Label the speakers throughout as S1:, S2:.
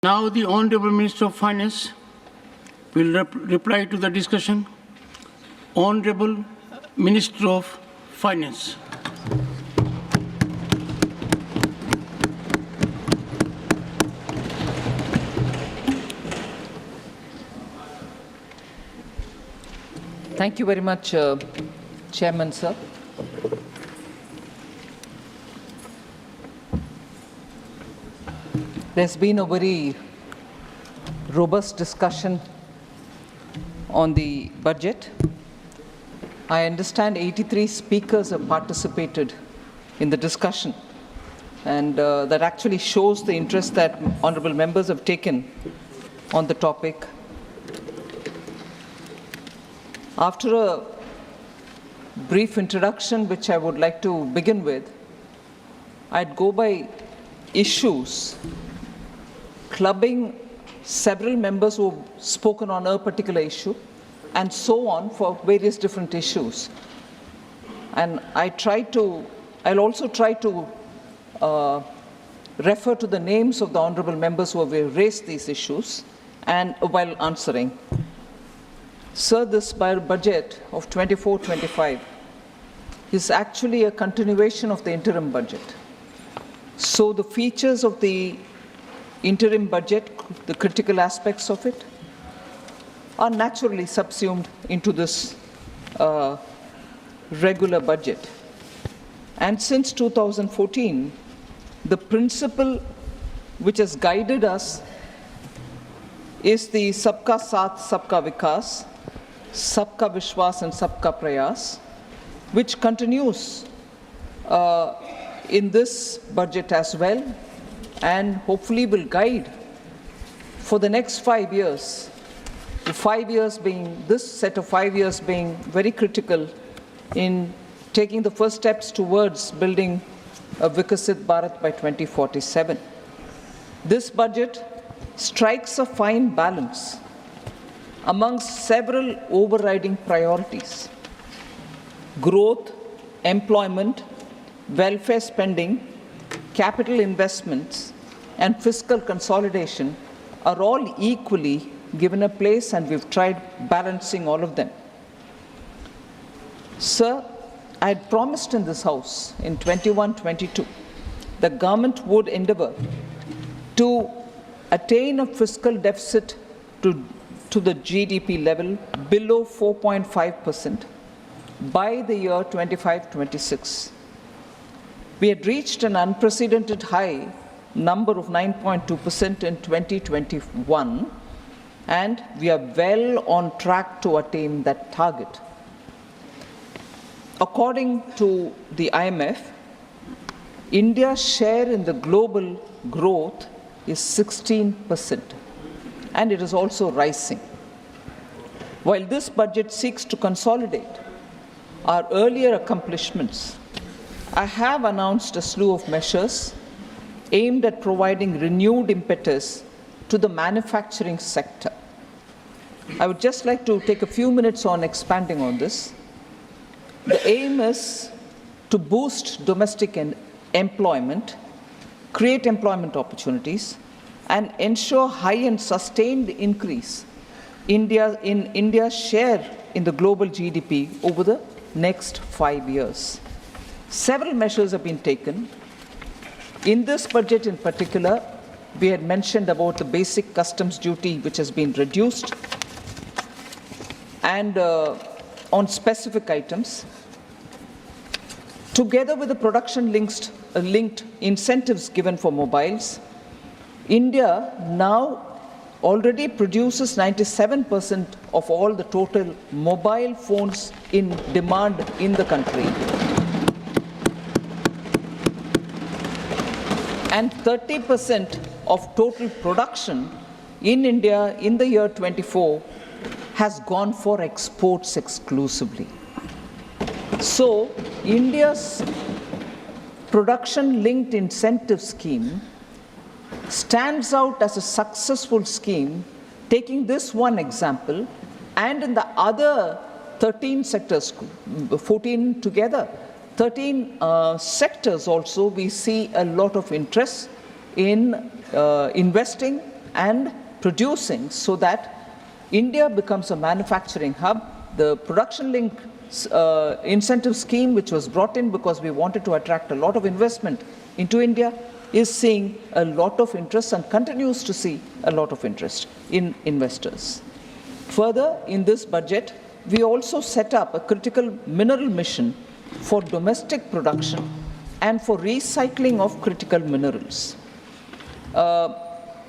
S1: Now the Honourable Minister of Finance will reply to the discussion. Honourable Minister of Finance.
S2: Thank you very much, Chairman, sir. There's been a very robust discussion on the budget. I understand 83 speakers have participated in the discussion, and that actually shows the interest that honourable members have taken on the topic. After a brief introduction, which I would like to begin with, I'd go by issues, clubbing several members who have spoken on a particular issue, and so on for various different issues. And I'll also try to refer to the names of the honourable members who have raised these issues and while answering. Sir, this budget of 24-25 is actually a continuation of the interim budget. So the features of the interim budget, the critical aspects of it, are naturally subsumed into this regular budget. And since 2014, the principle which has guided us is the Sabka Saath, Sabka Vikas, Sabka Vishwas and Sabka Prayas, which continues in this budget as well, and hopefully will guide for the next 5 years. The 5 years being, this set of 5 years being very critical in taking the first steps towards building a Vikasit Bharat by 2047. This budget strikes a fine balance amongst several overriding priorities. Growth, employment, welfare spending, capital investments, and fiscal consolidation are all equally given a place, and we've tried balancing all of them. Sir, I had promised in this House in 21-22 the government would endeavour to attain a fiscal deficit to the GDP level below 4.5% by the year 25-26. We had reached an unprecedented high number of 9.2% in 2021, and we are well on track to attain that target. According to the IMF, India's share in the global growth is 16%, and it is also rising. While this budget seeks to consolidate our earlier accomplishments, I have announced a slew of measures aimed at providing renewed impetus to the manufacturing sector. I would just like to take a few minutes on expanding on this. The aim is to boost domestic employment, create employment opportunities, and ensure high and sustained increase in India's share in the global GDP over the next 5 years. Several measures have been taken. In this budget in particular, we had mentioned about the basic customs duty, which has been reduced, and on specific items, together with the production-linked incentives given for mobiles. India now already produces 97% of all the total mobile phones in demand in the country, and 30% of total production in India in the year 24 has gone for exports exclusively. So, India's production-linked incentive scheme stands out as a successful scheme, taking this one example, and in the other 13 sectors, 14 together, 13 sectors also, we see a lot of interest in investing and producing so that India becomes a manufacturing hub. The production link incentive scheme, which was brought in because we wanted to attract a lot of investment into India, is seeing a lot of interest and continues to see a lot of interest in investors. Further, in this budget, we also set up a critical mineral mission for domestic production and for recycling of critical minerals.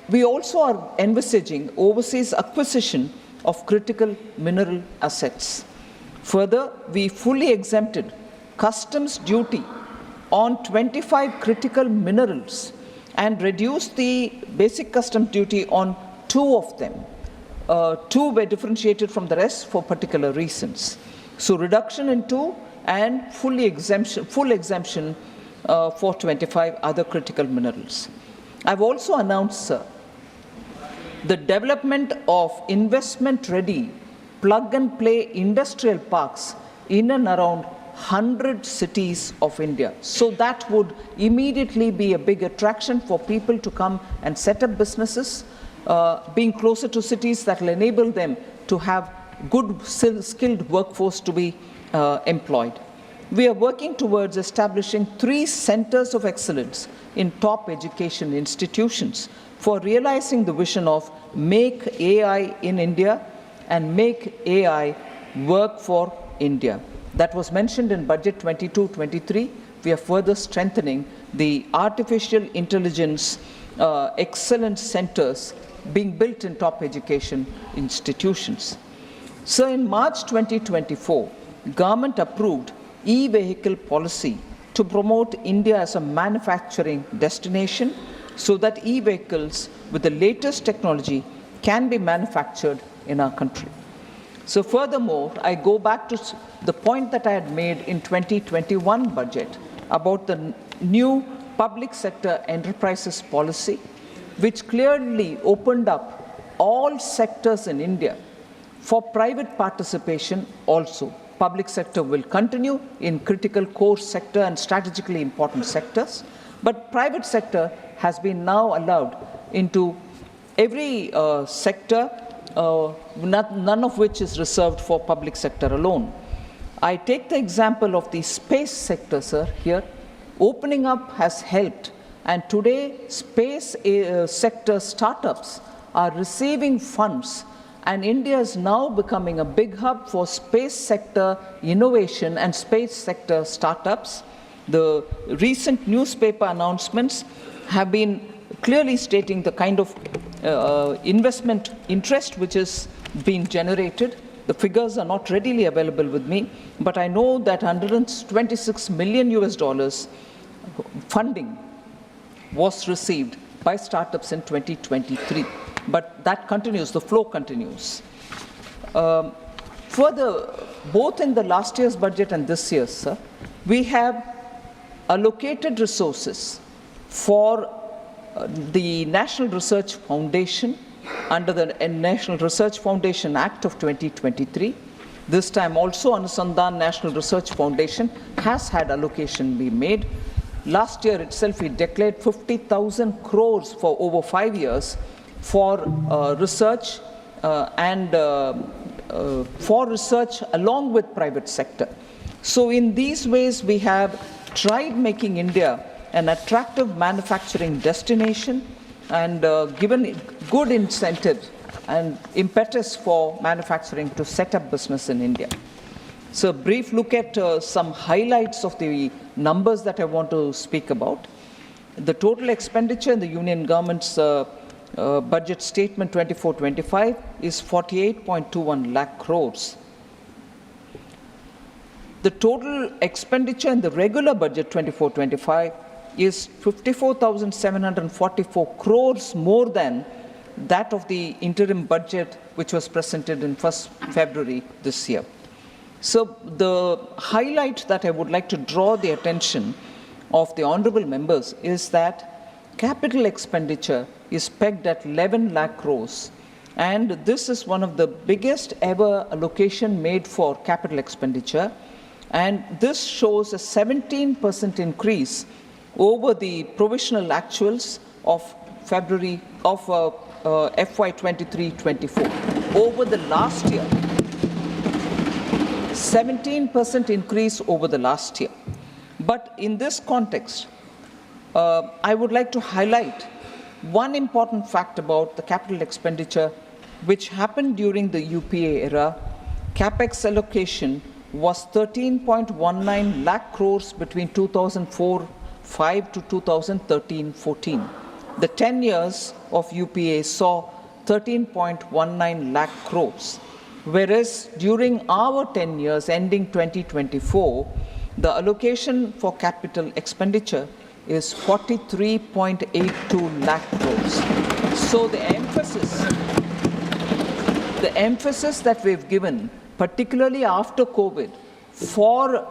S2: We also are envisaging overseas acquisition of critical mineral assets. Further, we fully exempted customs duty on 25 critical minerals and reduced the basic customs duty on 2 of them. 2 were differentiated from the rest for particular reasons. So reduction in 2 and full exemption for 25 other critical minerals. I've also announced, sir, the development of investment-ready plug-and-play industrial parks in and around 100 cities of India. So that would immediately be a big attraction for people to come and set up businesses, being closer to cities that will enable them to have good skilled workforce to be employed. We are working towards establishing 3 centers of excellence in top education institutions for realizing the vision of Make AI in India and Make AI Work for India. That was mentioned in Budget 22-23. We are further strengthening the artificial intelligence excellence centers being built in top education institutions. So in March 2024, government approved e-vehicle policy to promote India as a manufacturing destination so that e-vehicles with the latest technology can be manufactured in our country. So furthermore, I go back to the point that I had made in 2021 budget about the new public sector enterprises policy, which clearly opened up all sectors in India for private participation also. Public sector will continue in critical core sector and strategically important sectors, but private sector has been now allowed into every sector, none of which is reserved for public sector alone. I take the example of the space sector, sir, here. Opening up has helped, and today space sector startups are receiving funds, and India is now becoming a big hub for space sector innovation and space sector startups. The recent newspaper announcements have been clearly stating the kind of investment interest which is being generated. The figures are not readily available with me, but I know that $126 million funding was received by startups in 2023. But that continues, the flow continues. Further, both in the last year's budget and this year's, sir, we have allocated resources for the National Research Foundation under the National Research Foundation Act of 2023. This time also Anusandhan National Research Foundation has had allocation be made. Last year itself we declared 50,000 crores for over 5 years for research for research along with private sector. So in these ways we have tried making India an attractive manufacturing destination and given good incentives and impetus for manufacturing to set up business in India. So a brief look at some highlights of the numbers that I want to speak about. The total expenditure in the Union government's budget statement 24-25 is 48.21 lakh crores. The total expenditure in the regular budget 24-25 is 54,744 crores more than that of the interim budget which was presented in 1st February this year. So the highlight that I would like to draw the attention of the honorable members is that capital expenditure is pegged at 11 lakh crores, and this is one of the biggest ever allocation made for capital expenditure, and this shows a 17% increase over the provisional actuals of FY 23-24. Over the last year, 17% increase over the last year. But in this context, I would like to highlight one important fact about the capital expenditure which happened during the UPA era. Capex allocation was 13.19 lakh crores between 2004-5 to 2013-14. The 10 years of UPA saw 13.19 lakh crores, whereas during our 10 years ending 2024, the allocation for capital expenditure is 43.82 lakh crores. So the emphasis that we've given, particularly after COVID, for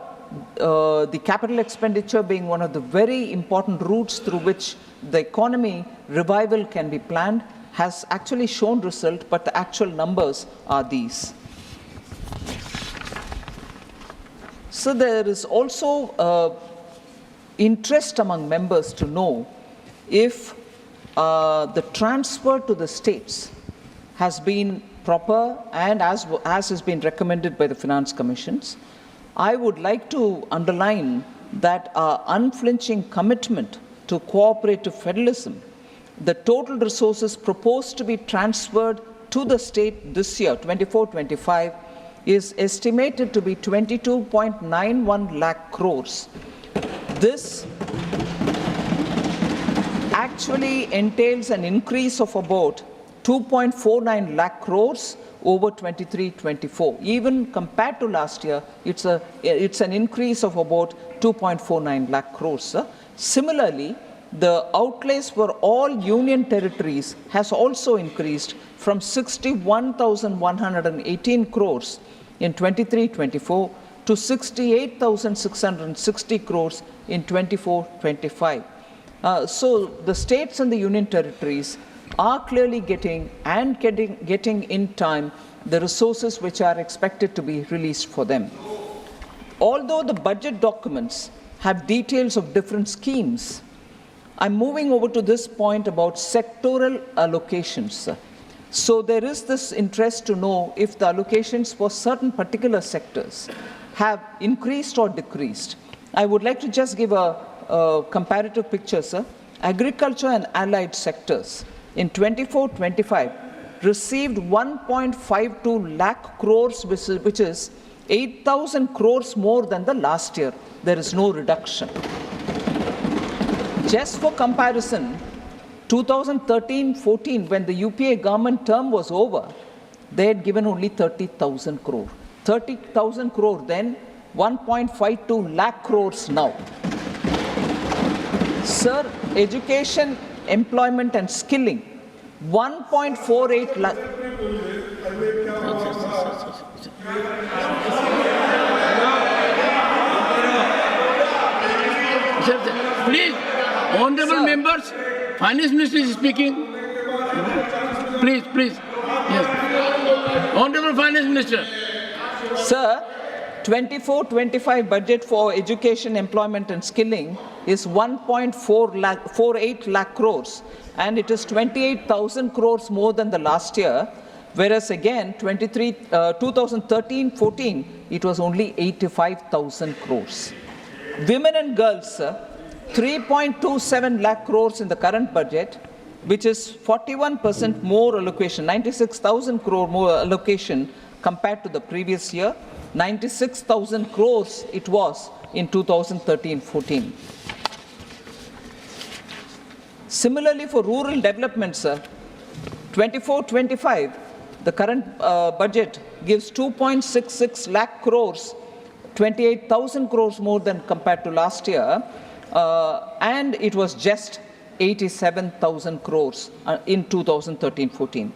S2: the capital expenditure being one of the very important routes through which the economy revival can be planned, has actually shown result, but the actual numbers are these. So there is also interest among members to know if the transfer to the states has been proper and as has been recommended by the finance commissions. I would like to underline that our unflinching commitment to cooperative federalism, the total resources proposed to be transferred to the state this year, 24-25, is estimated to be 22.91 lakh crores. This actually entails an increase of about 2.49 lakh crores over 23-24. Even compared to last year, it's an increase of about 2.49 lakh crores. Similarly, the outlays for all union territories has also increased from 61,118 crores in 23-24 to 68,660 crores in 24-25. So the states and the union territories are clearly getting in time the resources which are expected to be released for them. Although the budget documents have details of different schemes, I'm moving over to this point about sectoral allocations. So there is this interest to know if the allocations for certain particular sectors have increased or decreased. I would like to just give a comparative picture, sir. Agriculture and allied sectors in 24-25 received 1.52 lakh crores, which is 8,000 crores more than the last year. There is no reduction. Just for comparison, 2013-14, when the UPA government term was over, they had given only 30,000 crore. 30,000 crore then, 1.52 lakh crores now. Sir, education, employment and skilling, 1.48 lakh.
S1: Please, honorable members, Finance Minister is speaking. Please. Yes. Honorable Finance Minister.
S2: Sir, 24-25 budget for education, employment and skilling is 1.48 lakh crores, and it is 28,000 crores more than the last year, whereas again 2013-14 it was only 85,000 crores. Women and girls, 3.27 lakh crores in the current budget, which is 41% more allocation, 96,000 crore more allocation compared to the previous year. 96,000 crores it was in 2013-14. Similarly, for rural development, sir, 24-25, the current budget gives 2.66 lakh crores, 28,000 crores more than compared to last year, and it was just 87,000 crores in 2013-14.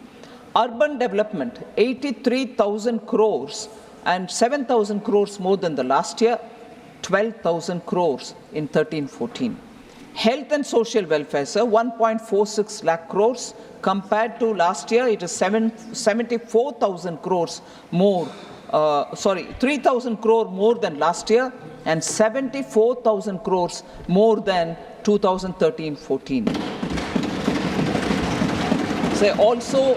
S2: Urban development, 83,000 crores and 7,000 crores more than the last year, 12,000 crores in 13-14. Health and social welfare, sir, 1.46 lakh crores. Compared to last year, it is 74,000 crores more, 3,000 crore more than last year and 74,000 crores more than 2013-14. So I also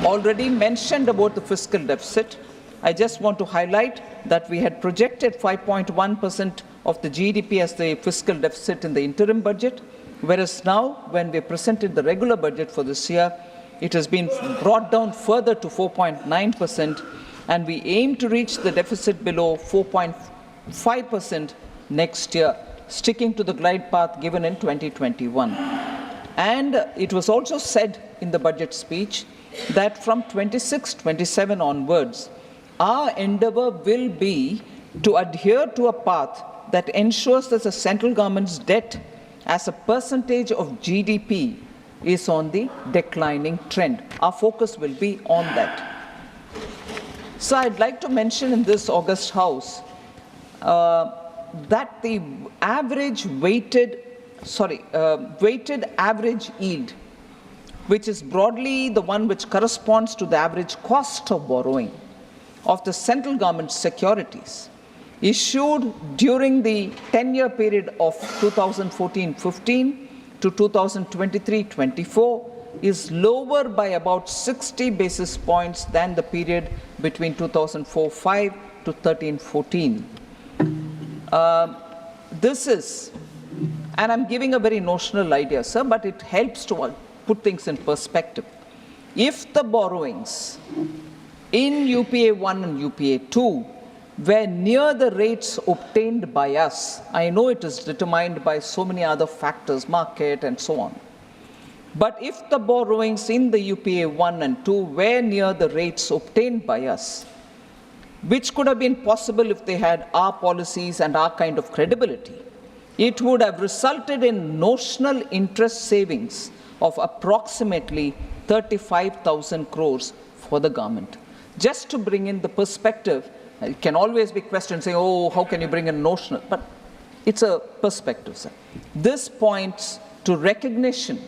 S2: already mentioned about the fiscal deficit. I just want to highlight that we had projected 5.1% of the GDP as the fiscal deficit in the interim budget, whereas now, when we presented the regular budget for this year, it has been brought down further to 4.9%, and we aim to reach the deficit below 4.5% next year, sticking to the glide path given in 2021. And it was also said in the budget speech that from 26-27 onwards, our endeavor will be to adhere to a path that ensures that the central government's debt as a percentage of GDP is on the declining trend. Our focus will be on that. So I'd like to mention in this August House that the weighted average yield, which is broadly the one which corresponds to the average cost of borrowing of the central government securities issued during the 10-year period of 2014-15 to 2023-24 is lower by about 60 basis points than the period between 2004-5 to 13-14. This is, and I'm giving a very notional idea, sir, but it helps to put things in perspective. If the borrowings in UPA 1 and UPA 2 were near the rates obtained by us, I know it is determined by so many other factors, market and so on, but if the borrowings in the UPA 1 and 2 were near the rates obtained by us, which could have been possible if they had our policies and our kind of credibility, it would have resulted in notional interest savings of approximately 35,000 crores for the government. Just to bring in the perspective, it can always be questioned saying, oh, how can you bring in notional? But it's a perspective, sir. This points to recognition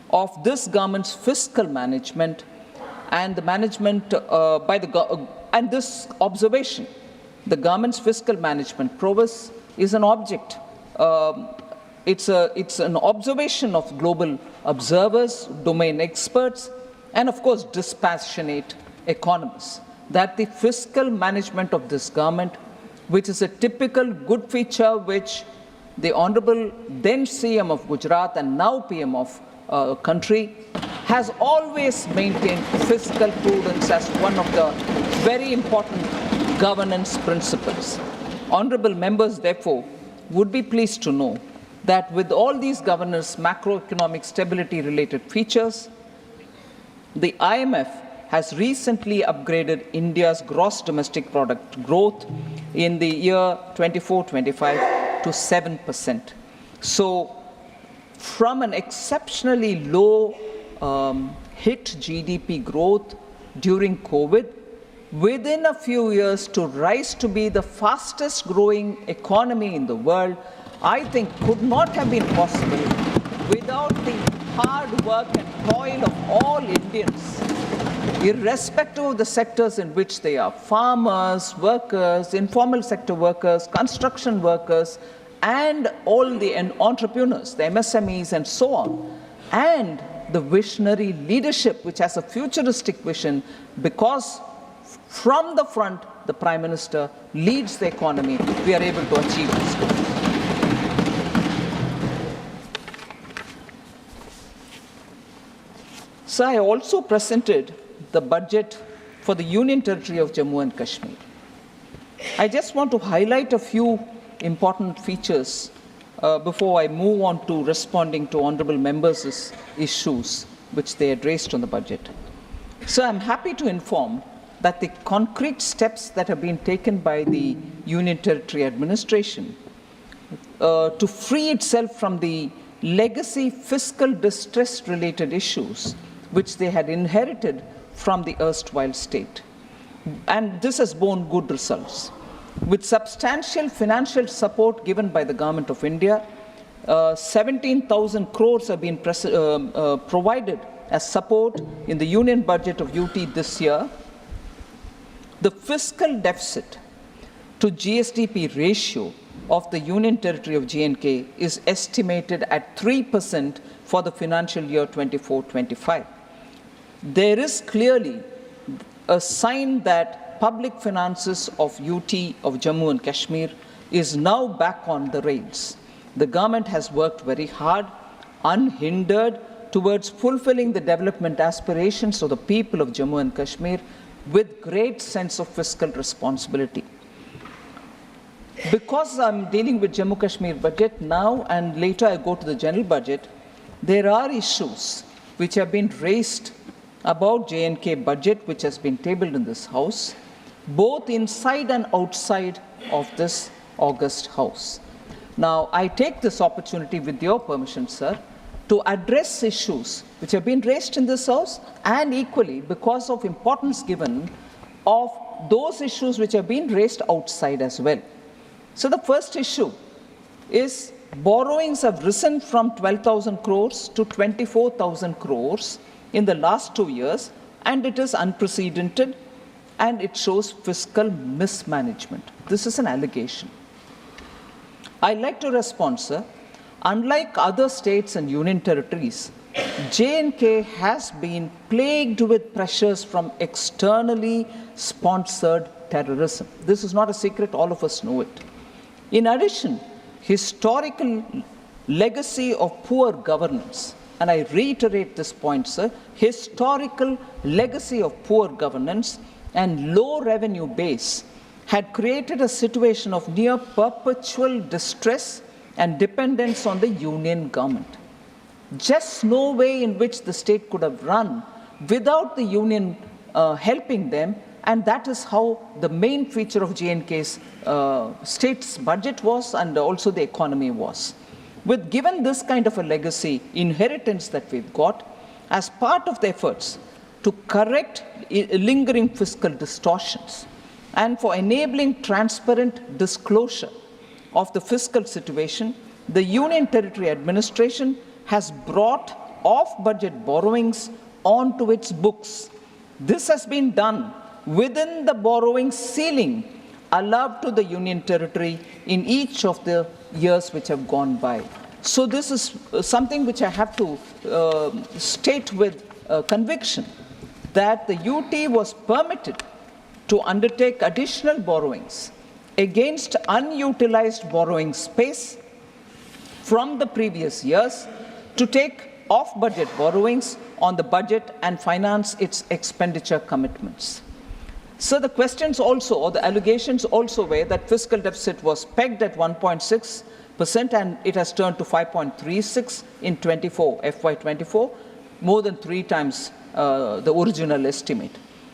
S2: of this government's fiscal management and the management and this observation, the government's fiscal management prowess is an object. It's an observation of global observers, domain experts, and of course dispassionate economists, that the fiscal management of this government, which is a typical good feature which the Honorable then CM of Gujarat and now PM of country has always maintained fiscal prudence as one of the very important governance principles. Honorable members, therefore, would be pleased to know that with all these governance macroeconomic stability related features, the IMF has recently upgraded India's gross domestic product growth in the year 24-25 to 7%. So from an exceptionally low hit GDP growth during COVID, within a few years to rise to be the fastest growing economy in the world, I think could not have been possible without the hard work and toil of all Indians, irrespective of the sectors in which they are, farmers, workers, informal sector workers, construction workers, and all the entrepreneurs, the MSMEs and so on, and the visionary leadership which has a futuristic vision, because from the front, the Prime Minister leads the economy, we are able to achieve this. So I also presented the budget for the Union Territory of Jammu and Kashmir. I just want to highlight a few important features before I move on to responding to honorable members' issues which they had raised on the budget. So I'm happy to inform that the concrete steps that have been taken by the Union Territory administration to free itself from the legacy fiscal distress related issues which they had inherited from the erstwhile state. And this has borne good results. With substantial financial support given by the Government of India, 17,000 crores have been provided as support in the Union Budget of UT this year. The fiscal deficit to GSDP ratio of the Union Territory of J&K is estimated at 3% for the financial year 24-25. there is clearly a sign that public finances of UT of Jammu and Kashmir is now back on the rails. The government has worked very hard, unhindered, towards fulfilling the development aspirations of the people of Jammu and Kashmir with great sense of fiscal responsibility. Because I'm dealing with Jammu Kashmir budget now and later I go to the general budget, there are issues which have been raised about J&K budget which has been tabled in this house, both inside and outside of this august house. Now, I take this opportunity with your permission, sir, to address issues which have been raised in this house and equally because of importance given of those issues which have been raised outside as well. So the first issue is borrowings have risen from 12,000 crores to 24,000 crores in the last 2 years, and it is unprecedented and it shows fiscal mismanagement. This is an allegation. I'd like to respond, sir. Unlike other states and union territories, J&K has been plagued with pressures from externally sponsored terrorism. This is not a secret, all of us know it. In addition, historical legacy of poor governance, and I reiterate this point, sir, historical legacy of poor governance and low revenue base had created a situation of near perpetual distress and dependence on the union government. Just no way in which the state could have run without the union helping them, and that is how the main feature of J&K's state's budget was and also the economy was. Given this kind of a legacy inheritance that we've got, as part of the efforts to correct lingering fiscal distortions and for enabling transparent disclosure of the fiscal situation, the Union Territory Administration has brought off-budget borrowings onto its books. This has been done within the borrowing ceiling allowed to the Union Territory in each of the years which have gone by. So this is something which I have to state with conviction, that the UT was permitted to undertake additional borrowings against unutilized borrowing space from the previous years to take off-budget borrowings on the budget and finance its expenditure commitments. So the questions also, or the allegations also were that fiscal deficit was pegged at 1.6% and it has turned to 5.36 in FY24, more than 3 times the original estimate.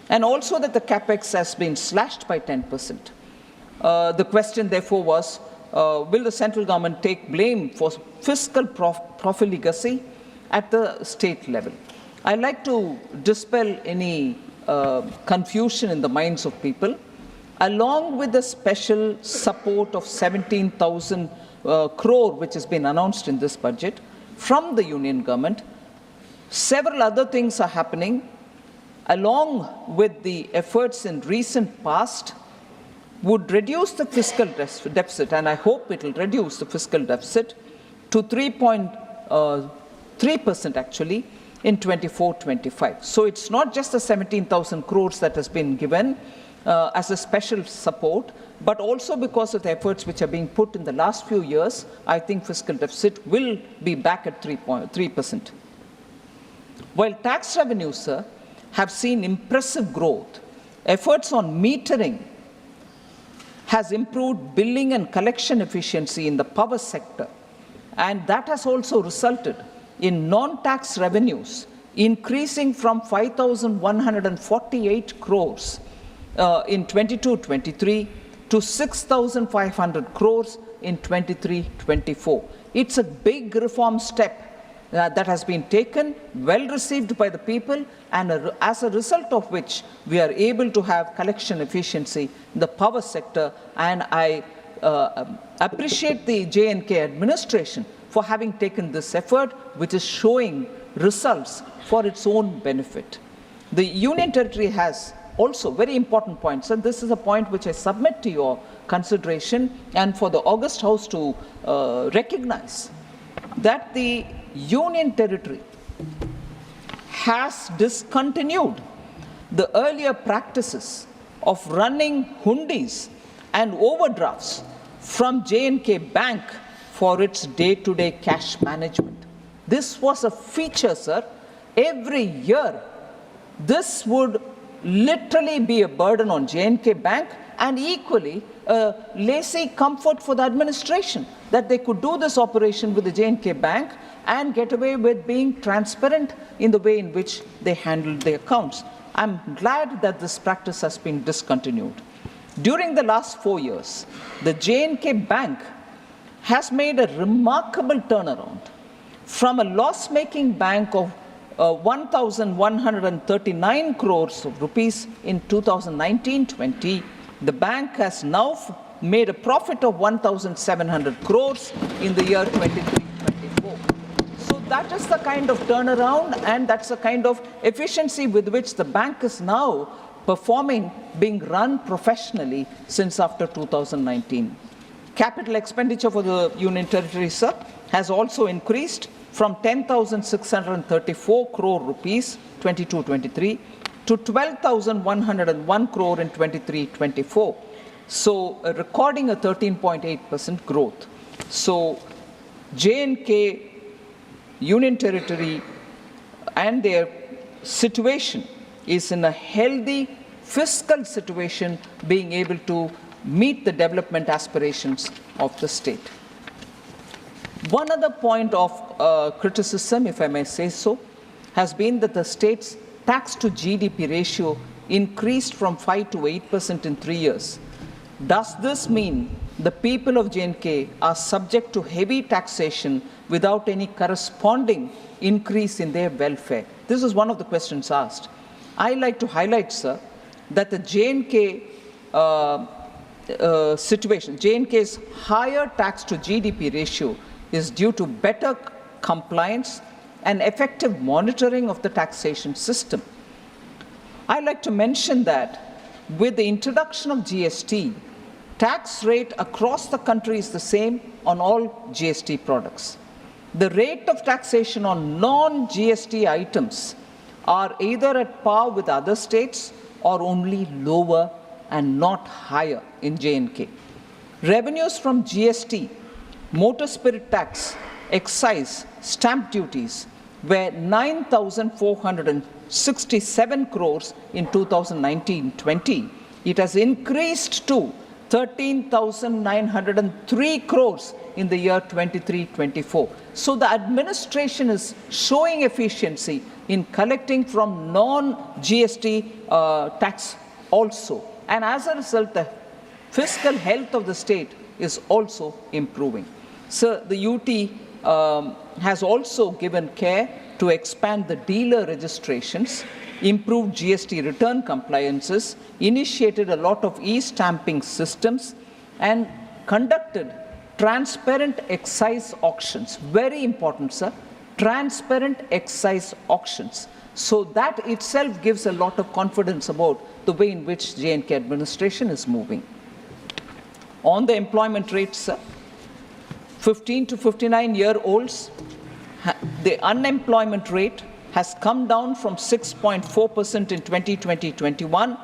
S2: And also that the capex has been slashed by 10%. The question therefore was, will the central government take blame for fiscal profligacy at the state level? I'd like to dispel any confusion in the minds of people. Along with the special support of 17,000 crore which has been announced in this budget from the union government, several other things are happening along with the efforts in recent past would reduce the fiscal deficit, and I hope it will reduce the fiscal deficit to 3.3% actually in 24-25. So it's not just the 17,000 crores that has been given as a special support, but also because of the efforts which are being put in the last few years, I think fiscal deficit will be back at 3%. While tax revenues, sir, have seen impressive growth, efforts on metering has improved billing and collection efficiency in the power sector, and that has also resulted in non-tax revenues increasing from 5,148 crores in 22-23 to 6,500 crores in 23-24. It's a big reform step that has been taken, well received by the people, and as a result of which we are able to have collection efficiency in the power sector. And I appreciate the J&K administration for having taken this effort, which is showing results for its own benefit. The Union Territory has also very important points, and this is a point which I submit to your consideration and for the August House to recognize, that the Union Territory has discontinued the earlier practices of running hundis and overdrafts from J&K Bank for its day-to-day cash management. This was a feature, sir. Every year, this would literally be a burden on J&K Bank and equally a lazy comfort for the administration that they could do this operation with the J&K Bank and get away with being transparent in the way in which they handled their accounts. I'm glad that this practice has been discontinued. During the last 4 years, the J&K Bank has made a remarkable turnaround from a loss-making bank of 1,139 crores of rupees in 2019-20. The bank has now made a profit of 1,700 crores in the year 23-24. So that is the kind of turnaround and that's the kind of efficiency with which the bank is now performing, being run professionally since after 2019. Capital expenditure for the Union Territory, sir, has also increased from 10,634 crore rupees 22-23 to 12,101 crore in 23-24. So recording a 13.8% growth. So J&K Union Territory and their situation is in a healthy fiscal situation, being able to meet the development aspirations of the state. One other point of criticism, if I may say so, has been that the state's tax to GDP ratio increased from 5 to 8% in 3 years. Does this mean the people of J&K are subject to heavy taxation without any corresponding increase in their welfare? This is one of the questions asked. I like to highlight, sir, that the J&K situation, J&K's higher tax to GDP ratio is due to better compliance and effective monitoring of the taxation system. I like to mention that with the introduction of GST, tax rate across the country is the same on all GST products. The rate of taxation on non-GST items are either at par with other states or only lower and not higher in J&K. Revenues from GST, motor spirit tax, excise, stamp duties were 9,467 crores in 2019-20. It has increased to 13,903 crores in the year 23-24. So the administration is showing efficiency in collecting from non-GST tax also. And as a result, the fiscal health of the state is also improving. So the UT has also given care to expand the dealer registrations, improved GST return compliances, initiated a lot of e-stamping systems, and conducted transparent excise auctions. Very important, sir. Transparent excise auctions. So that itself gives a lot of confidence about the way in which J&K administration is moving. On the employment rates, sir, 15 to 59-year-olds, the unemployment rate has come down from 6.4% in 2020-21,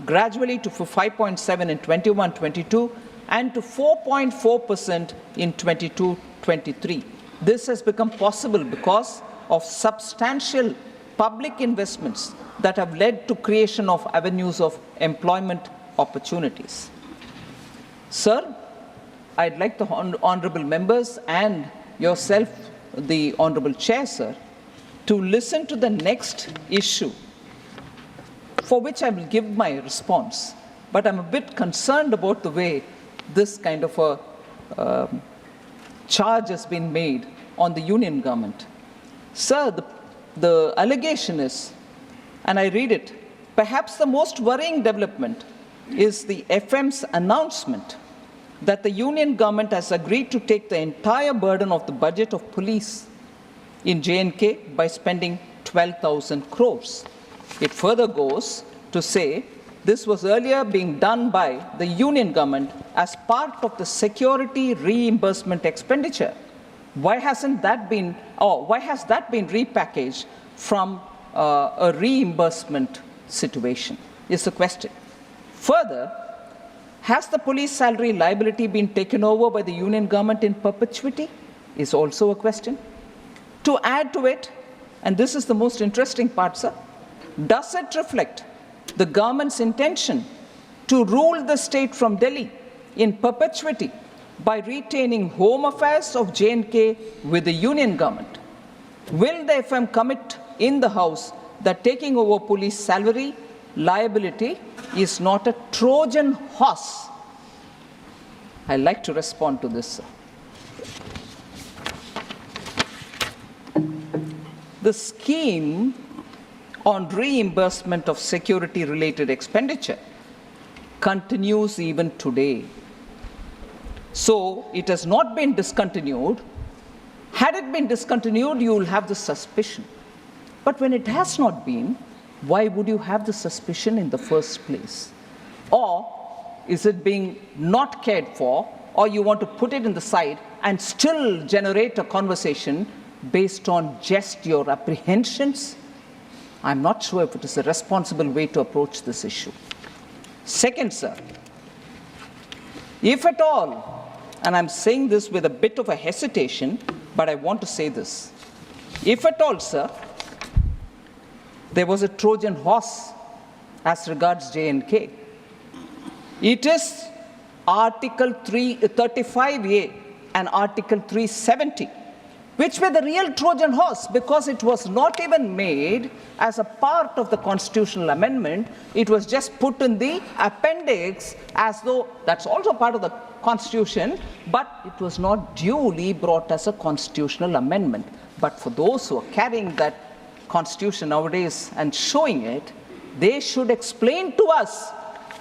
S2: gradually to 5.7% in 21-22, and to 4.4% in 22-23. This has become possible because of substantial public investments that have led to creation of avenues of employment opportunities. Sir, I'd like the honorable members and yourself, the honorable chair, sir, to listen to the next issue, for which I will give my response. But I'm a bit concerned about the way this kind of a charge has been made on the union government. Sir, the allegation is, and I read it, perhaps the most worrying development is the FM's announcement that the union government has agreed to take the entire burden of the budget of police in J&K by spending 12,000 crores. It further goes to say this was earlier being done by the union government as part of the security reimbursement expenditure. Why has that been repackaged from a reimbursement situation, is the question. Further, has the police salary liability been taken over by the union government in perpetuity, is also a question. To add to it, and this is the most interesting part, sir, does it reflect the government's intention to rule the state from Delhi in perpetuity by retaining home affairs of J&K with the union government? Will the FM commit in the House that taking over police salary liability is not a Trojan horse? I'd like to respond to this, sir. The scheme on reimbursement of security-related expenditure continues even today. So it has not been discontinued. Had it been discontinued, you will have the suspicion. But when it has not been, why would you have the suspicion in the first place? Or is it being not cared for, or you want to put it in the side and still generate a conversation based on just your apprehensions? I'm not sure if it is a responsible way to approach this issue. Second, sir, if at all, and I'm saying this with a bit of a hesitation, but I want to say this. If at all, sir, there was a Trojan horse as regards J&K, it is Article 35A and Article 370, which were the real Trojan horse, because it was not even made as a part of the constitutional amendment. It was just put in the appendix as though that's also part of the Constitution, but it was not duly brought as a constitutional amendment. But for those who are carrying that Constitution nowadays and showing it, they should explain to us,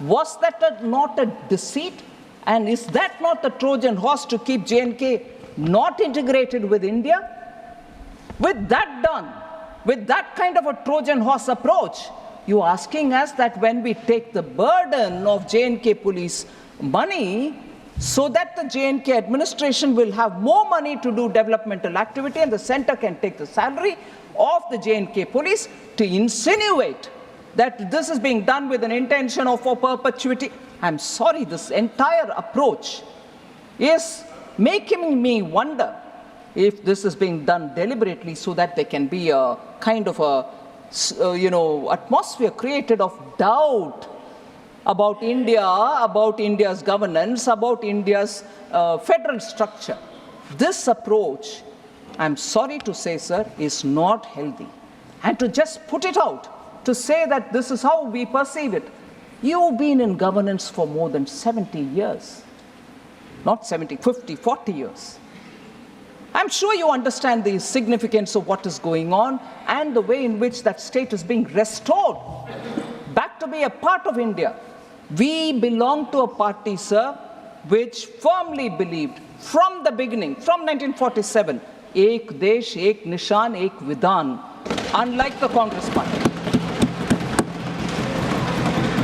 S2: was that not a deceit? And is that not the Trojan horse to keep J&K not integrated with India? With that done, with that kind of a Trojan horse approach, you're asking us that when we take the burden of J&K police money, so that the J&K administration will have more money to do developmental activity and the center can take the salary of the J&K police, to insinuate that this is being done with an intention of for perpetuity. I'm sorry, this entire approach is making me wonder if this is being done deliberately so that there can be a kind of a, atmosphere created of doubt about India, about India's governance, about India's federal structure. This approach, I'm sorry to say, sir, is not healthy. And to just put it out, to say that this is how we perceive it. You've been in governance for more than 70 years. Not 70, 50, 40 years. I'm sure you understand the significance of what is going on and the way in which that state is being restored back to be a part of India. We belong to a party, sir, which firmly believed from the beginning, from 1947, Ek Desh, Ek Nishan, Ek Vidhan, unlike the Congress party.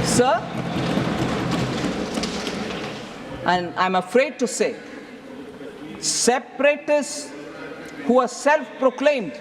S2: Sir, and I'm afraid to say, separatists who are self-proclaimed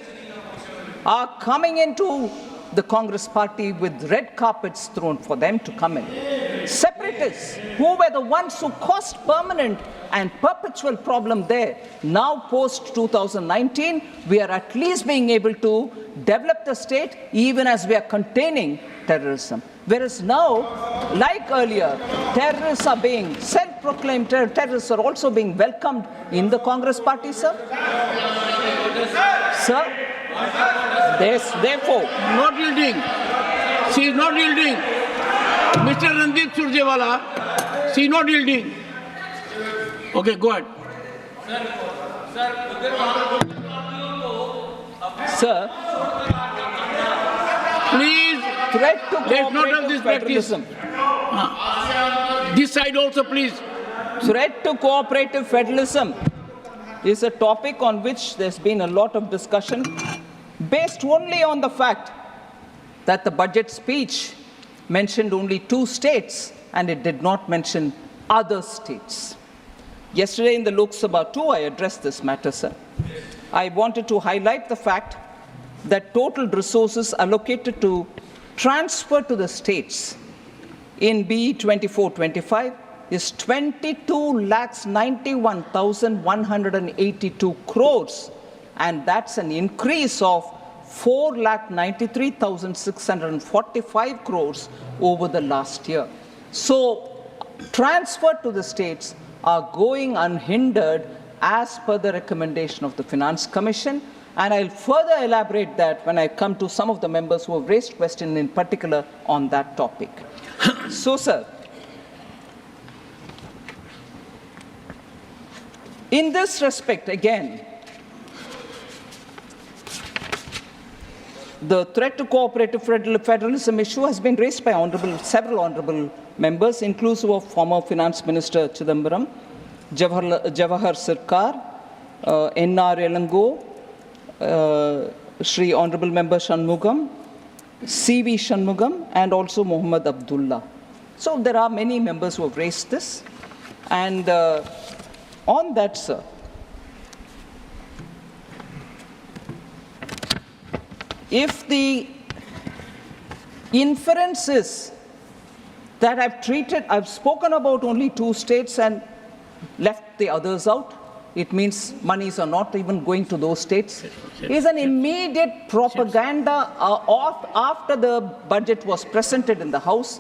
S2: are coming into the Congress party with red carpets thrown for them to come in. Separatists who were the ones who caused permanent and perpetual problem there. Now post 2019, we are at least being able to develop the state even as we are containing terrorism. Whereas now, like earlier, terrorists are being, self-proclaimed terrorists are also being welcomed in the Congress party, sir. Sir, therefore,
S1: Not yielding. She is not yielding. Mr. Ranjit Surjewala, she is not yielding. Okay, go ahead.
S2: Sir,
S1: Please,
S2: threat to
S1: let's not have this
S2: cooperative
S1: practice.
S2: federalism.
S1: This side also, please.
S2: Threat to cooperative federalism is a topic on which there's been a lot of discussion based only on the fact that the budget speech mentioned only 2 states and it did not mention other states. Yesterday in the Lok Sabha too, I addressed this matter, sir. I wanted to highlight the fact that total resources allocated to transfer to the states in BE 24-25 is 22,91,182 crores, and that's an increase of 4,93,645 crores over the last year. So, transfer to the states are going unhindered as per the recommendation of the Finance Commission, and I'll further elaborate that when I come to some of the members who have raised questions in particular on that topic. So, sir, in this respect, again, the threat to cooperative federalism issue has been raised by several honorable members, inclusive of former Finance Minister Chidambaram, Jawahar Sirkar, N.R. Elango, Shri Honorable Member Shanmugam, C.V. Shanmugam, and also Muhammad Abdullah. So there are many members who have raised this. And on that, sir, if the inference is that I've spoken about only 2 states and left the others out, it means monies are not even going to those states, is an immediate propaganda after the budget was presented in the House,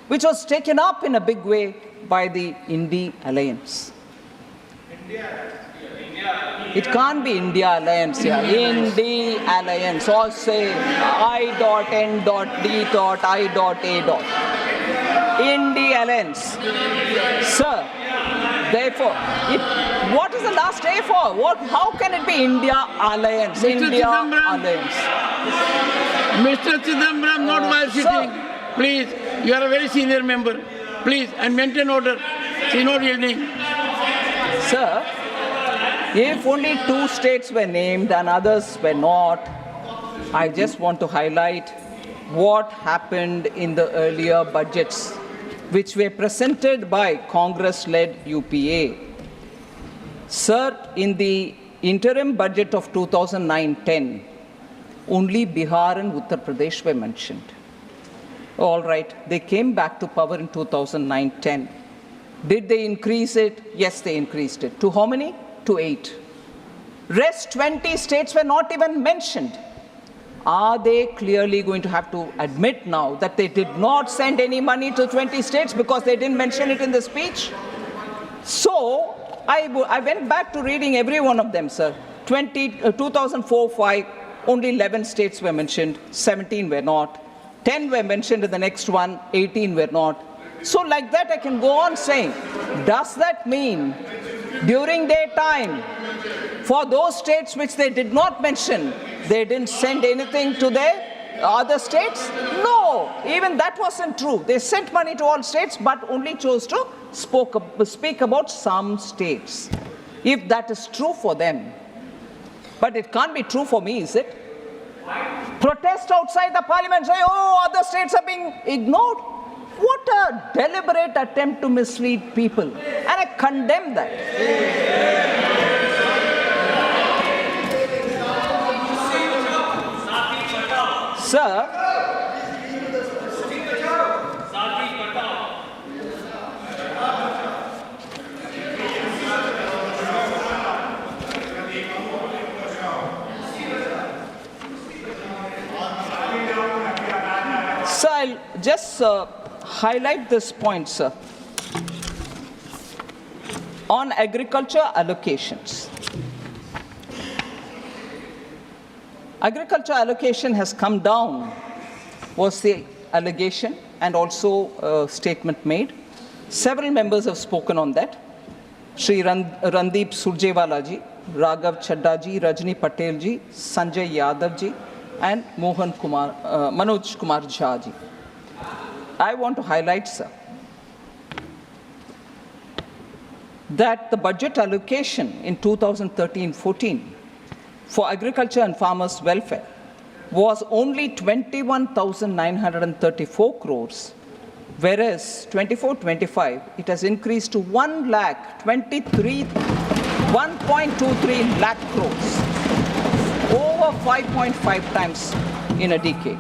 S2: which was taken up in a big way by the India Alliance. It can't be India Alliance here. India Alliance. Or say I.N.D.I.A. India Alliance. Sir, therefore, what is the last A for? How can it be India Alliance?
S1: Mr.
S2: India
S1: Chidambaram.
S2: Alliance.
S1: Mr. Chidambaram, not while sitting. Please, you are a very senior member. Please, and maintain order. She not yielding.
S2: Sir, if only 2 states were named and others were not, I just want to highlight what happened in the earlier budgets, which were presented by Congress-led UPA. Sir, in the interim budget of 2009-10, only Bihar and Uttar Pradesh were mentioned. All right, they came back to power in 2009-10. Did they increase it? Yes, they increased it. To how many? To 8. Rest 20 states were not even mentioned. Are they clearly going to have to admit now that they did not send any money to 20 states because they didn't mention it in the speech? So, I went back to reading every one of them, sir. 2004-5, only 11 states were mentioned, 17 were not. 10 were mentioned in the next one, 18 were not. So like that I can go on saying, does that mean during their time, for those states which they did not mention, they didn't send anything to their other states? No, even that wasn't true. They sent money to all states, but only chose to speak about some states. If that is true for them, but it can't be true for me, is it? Protest outside the parliament, say, oh, other states are being ignored. What a deliberate attempt to mislead people. And I condemn that. Sir, I'll just highlight this point, sir. On agriculture allocations. Agriculture allocation has come down, was the allegation and also a statement made. Several members have spoken on that. Shri Randeep Surjewala ji, Raghav Chadda ji, Rajni Patel ji, Sanjay Yadav ji, and Manoj Kumar Jha ji. I want to highlight, sir, that the budget allocation in 2013-14 for agriculture and farmers' welfare was only 21,934 crores, whereas 24-25 it has increased to 1.23 lakh crores. Over over 5.5 times in a decade.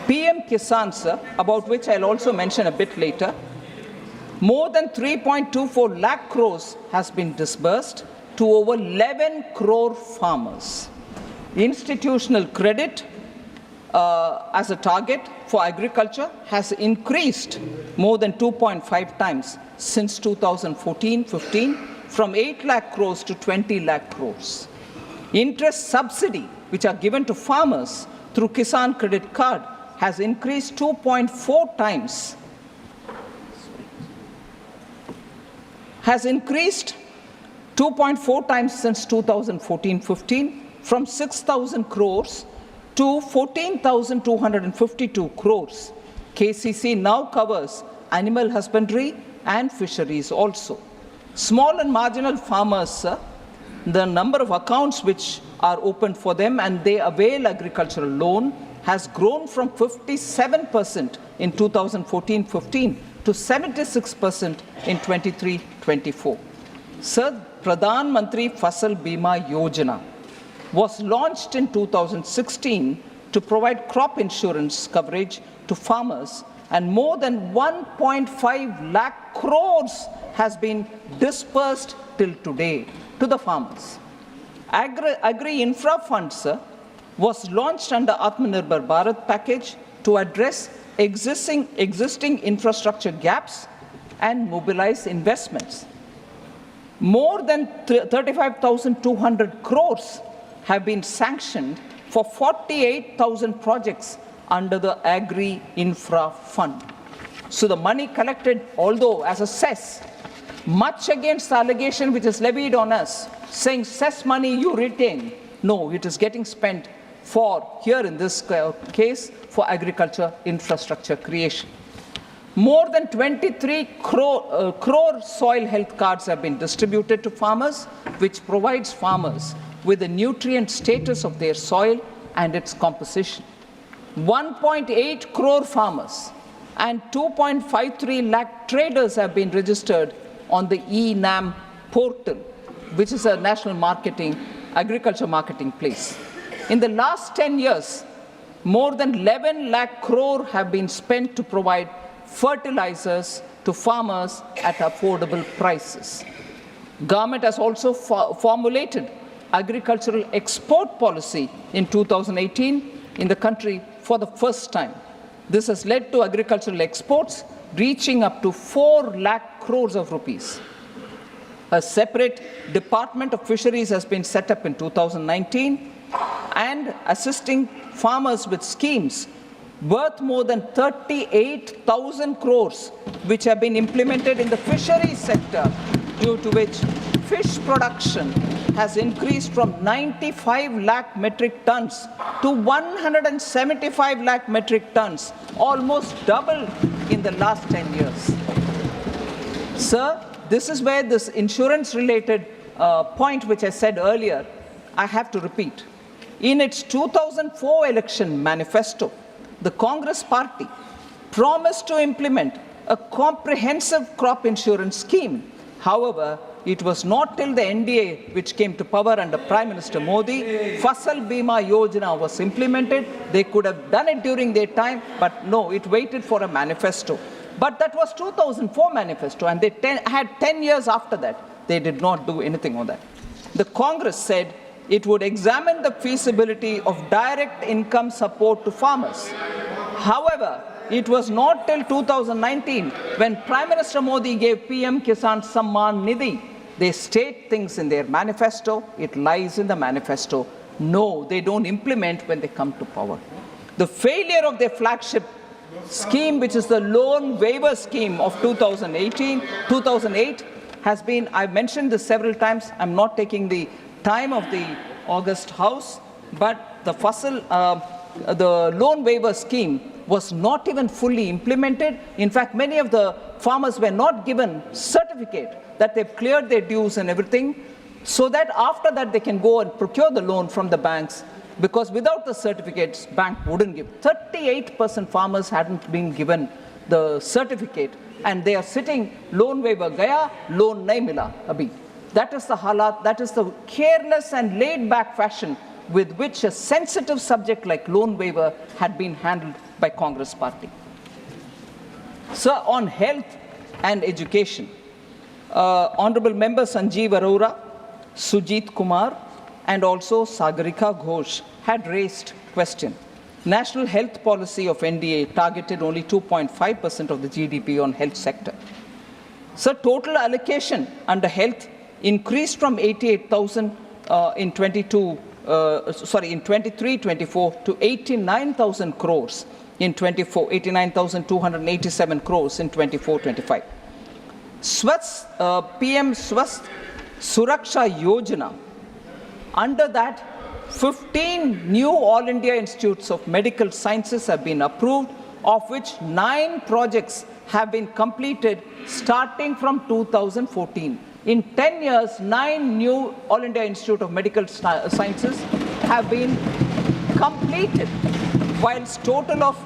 S2: PM Kisan, sir, about which I'll also mention a bit later, more than 3.24 lakh crores has been disbursed to over 11 crore farmers. Institutional credit as a target for agriculture has increased more than 2.5 times since 2014-15, from 8 lakh crores to 20 lakh crores. Interest subsidy, which are given to farmers through Kisan Credit Card, has increased 2.4 times. Has increased 2.4 times since 2014-15, from 6,000 crores to 14,252 crores. KCC now covers animal husbandry and fisheries also. Small and marginal farmers, the number of accounts which are opened for them and they avail agricultural loan has grown from 57% in 2014-15 to 76% in 23-24. Sir, Pradhan Mantri Fasal Bima Yojana was launched in 2016 to provide crop insurance coverage to farmers, and more than 1.5 lakh crores has been dispersed till today to the farmers. Agri-Infra Fund, sir, was launched under Atmanirbhar Bharat package to address existing infrastructure gaps and mobilize investments. More than 35,200 crores have been sanctioned for 48,000 projects under the Agri-Infra Fund. So the money collected, although as a cess, much against the allegation which is levied on us, saying cess money you retain. No, it is getting spent for, here in this case, for agriculture infrastructure creation. More than 23 crore soil health cards have been distributed to farmers, which provides farmers with the nutrient status of their soil and its composition. 1.8 crore farmers and 2.53 lakh traders have been registered on the eNAM portal, which is a national agriculture marketing place. In the last 10 years, more than 11 lakh crore have been spent to provide fertilizers to farmers at affordable prices. Government has also formulated agricultural export policy in 2018 in the country for the first time. This has led to agricultural exports reaching up to 4 lakh crores of rupees. A separate Department of Fisheries has been set up in 2019 and assisting farmers with schemes worth more than 38,000 crores, which have been implemented in the fisheries sector, due to which fish production has increased from 95 lakh metric tons to 175 lakh metric tons, almost double in the last 10 years. Sir, this is where this insurance-related point which I said earlier, I have to repeat. In its 2004 election manifesto, the Congress party promised to implement a comprehensive crop insurance scheme. However, it was not till the NDA, which came to power under Prime Minister Modi, Fasal Bima Yojana was implemented. They could have done it during their time, but no, it waited for a manifesto. But that was 2004 manifesto, and they had 10 years after that. They did not do anything on that. The Congress said it would examine the feasibility of direct income support to farmers. However, it was not till 2019 when Prime Minister Modi gave PM Kisan Samman Nidhi. They state things in their manifesto, it lies in the manifesto. No, they don't implement when they come to power. The failure of their flagship scheme, which is the loan waiver scheme of 2008, has been, I've mentioned this several times, I'm not taking the time of the August House, but the loan waiver scheme was not even fully implemented. In fact, many of the farmers were not given certificate that they've cleared their dues and everything, so that after that they can go and procure the loan from the banks, because without the certificates, bank wouldn't give. 38% farmers hadn't been given the certificate, and they are sitting, loan waiver gaya, loan nahi mila abhi. That is the halat, that is the careless and laid-back fashion with which a sensitive subject like loan waiver had been handled by Congress party. Sir, on health and education, Honorable Member Sanjeev Arora, Sujit Kumar, and also Sagarika Ghosh had raised question. National health policy of NDA targeted only 2.5% of the GDP on health sector. So total allocation under health increased from 88,000 in 23-24 to 89,000 crores in 24, 89,287 crores in 24-25. PM Swasth Suraksha Yojana, under that 15 new All India Institutes of Medical Sciences have been approved, of which 9 projects have been completed starting from 2014. In 10 years, 9 new All India Institute of Medical Sciences have been completed, whilst total of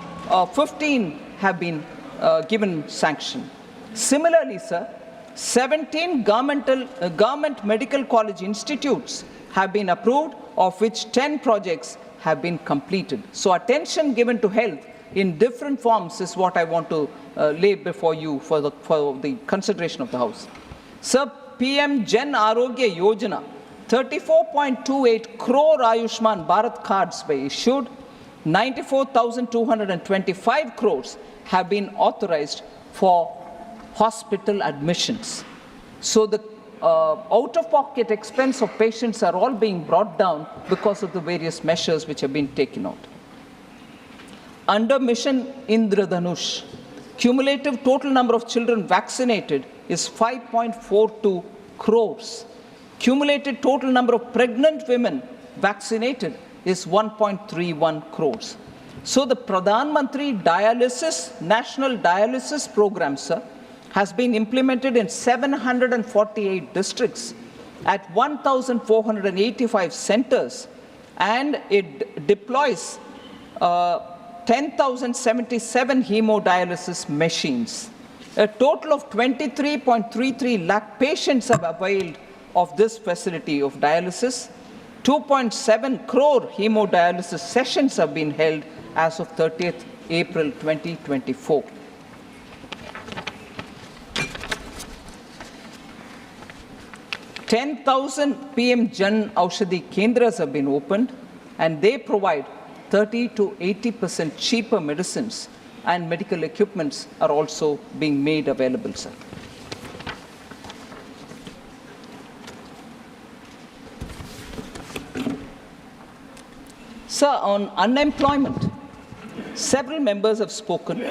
S2: 15 have been given sanction. Similarly, sir, 17 government medical college institutes have been approved, of which 10 projects have been completed. So attention given to health in different forms is what I want to lay before you for the consideration of the House. Sir, PM Jan Arogya Yojana, 34.28 crore Ayushman Bharat cards were issued, 94,225 crores have been authorized for hospital admissions. So the out-of-pocket expense of patients are all being brought down because of the various measures which have been taken out. Under Mission Indradhanush, cumulative total number of children vaccinated is 5.42 crores. Cumulative total number of pregnant women vaccinated is 1.31 crores. So the Pradhan Mantri Dialysis, National Dialysis Program, sir, has been implemented in 748 districts at 1,485 centers, and it deploys 10,077 hemodialysis machines. A total of 23.33 lakh patients have availed of this facility of dialysis. 2.7 crore hemodialysis sessions have been held as of 30th April 2024. $10,000 PM Jan Aushadhi Kendras have been opened, and they provide 30 to 80% cheaper medicines, and medical equipments are also being made available, sir. Sir, on unemployment, several members have spoken.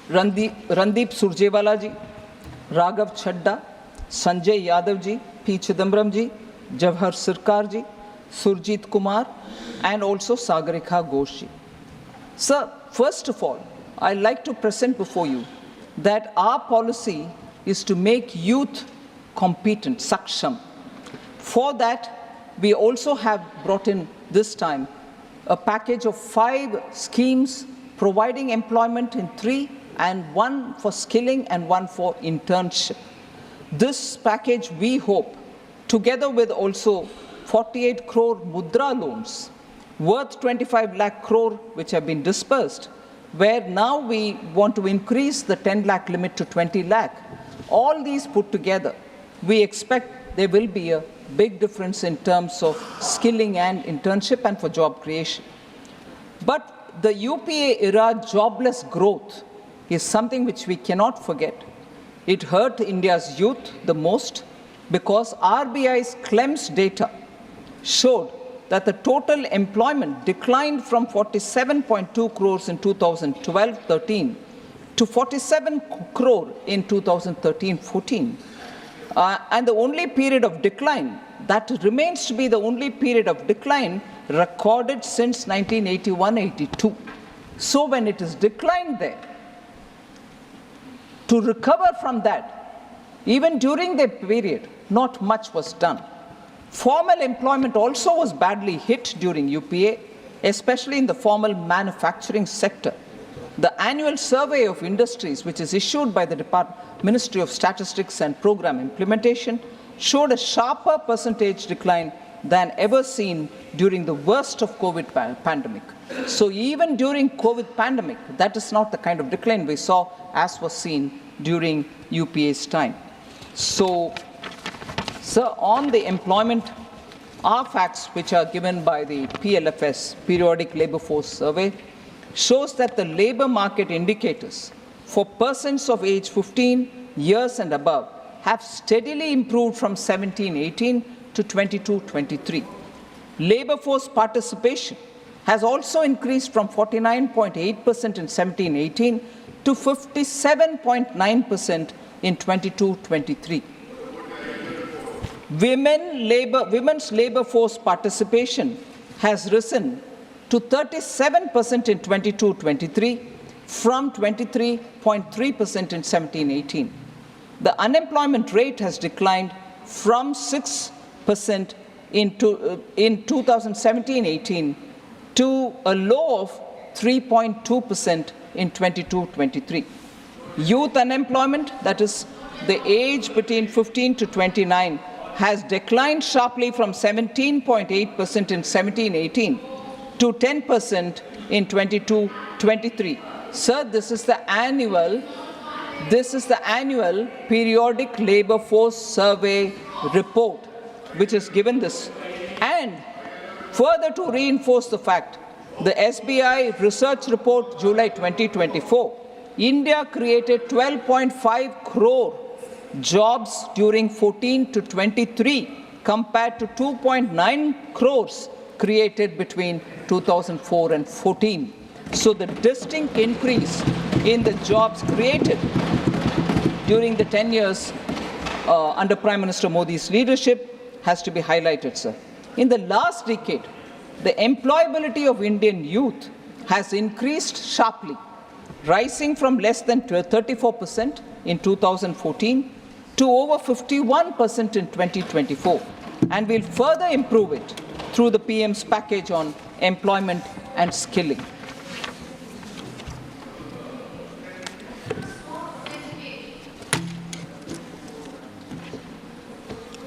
S2: Randeep Surjewala ji, Raghav Chadda, Sanjay Yadav ji, P. Chidambaram ji, Jawahar Sirkar ji, Surjit Kumar, and also Sagarika Ghosh ji. Sir, first of all, I'd like to present before you that our policy is to make youth competent, saksham. For that, we also have brought in this time a package of 5 schemes providing employment in 3, and 1 for skilling and 1 for internship. This package, we hope, together with also 48 crore mudra loans worth 25 lakh crore which have been dispersed, where now we want to increase the 10 lakh limit to 20 lakh. All these put together, we expect there will be a big difference in terms of skilling and internship and for job creation. But the UPA era jobless growth is something which we cannot forget. It hurt India's youth the most because RBI's CLEMS data showed that the total employment declined from 47.2 crores in 2012-13 to 47 crore in 2013-14. And the only period of decline, that remains to be the only period of decline recorded since 1981-82. So when it is declined there, to recover from that, even during that period, not much was done. Formal employment also was badly hit during UPA, especially in the formal manufacturing sector, The annual survey of industries, which is issued by the Ministry of Statistics and Program Implementation, showed a sharper percentage decline than ever seen during the worst of COVID pandemic. So even during COVID pandemic, that is not the kind of decline we saw as was seen during UPA's time. So, on the employment, our facts which are given by the PLFS, Periodic Labour Force Survey, shows that the labour market indicators for persons of age 15 years and above have steadily improved from 17-18 to 22-23. Labour force participation has also increased from 49.8% in 17-18 to 57.9% in 22-23. Women's labour force participation has risen to 37% in 22-23 from 23.3% in 17-18. The unemployment rate has declined from 6% in 2017-18 to a low of 3.2% in 22-23. Youth unemployment, that is the age between 15 to 29, has declined sharply from 17.8% in 17-18 to 10% in 22-23. Sir, this is the annual periodic labour force survey report which is given this. And further to reinforce the fact, the SBI research report July 2024, India created 12.5 crore jobs during 14 to 23 compared to 2.9 crores created between 2004 and 14. So the distinct increase in the jobs created during the 10 years under Prime Minister Modi's leadership has to be highlighted, sir. In the last decade, the employability of Indian youth has increased sharply, rising from less than 34% in 2014 to over 51% in 2024, and will further improve it through the PM's package on employment and skilling.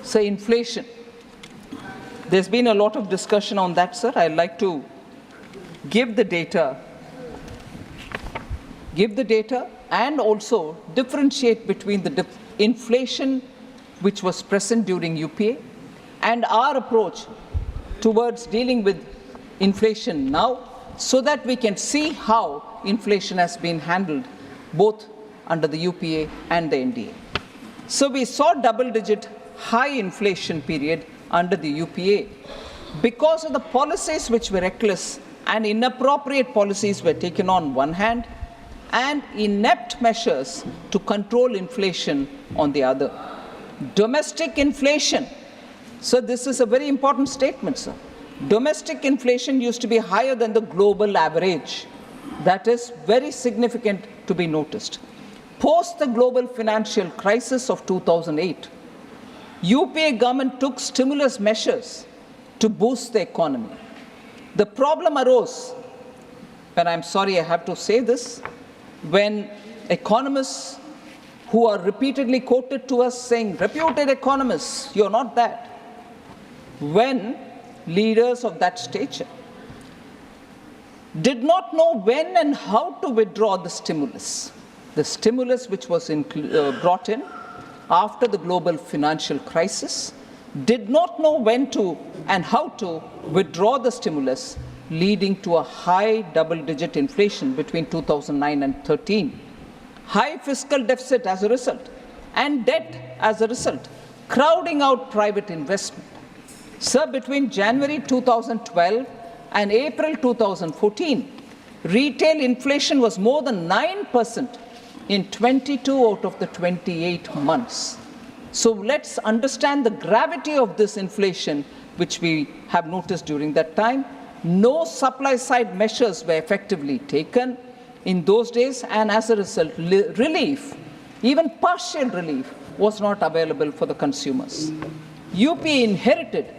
S2: So inflation. There's been a lot of discussion on that, sir. I'd like to give the data and also differentiate between the inflation which was present during UPA and our approach towards dealing with inflation now, so that we can see how inflation has been handled both under the UPA and the NDA. So we saw double-digit high inflation period under the UPA because of the policies which were reckless and inappropriate policies were taken on one hand, and inept measures to control inflation on the other. Domestic inflation. So this is a very important statement, sir. Domestic inflation used to be higher than the global average. That is very significant to be noticed. Post the global financial crisis of 2008, UPA government took stimulus measures to boost the economy. The problem arose, and I'm sorry I have to say this, when economists who are repeatedly quoted to us saying, reputed economists, you're not that, when leaders of that stature did not know when and how to withdraw the stimulus which was brought in after the global financial crisis, did not know when to and how to withdraw the stimulus, leading to a high double-digit inflation between 2009 and 13. High fiscal deficit as a result, and debt as a result, crowding out private investment. Sir, between January 2012 and April 2014, retail inflation was more than 9% in 22 out of the 28 months. So let's understand the gravity of this inflation, which we have noticed during that time. No supply-side measures were effectively taken in those days, and as a result, relief, even partial relief, was not available for the consumers. UP inherited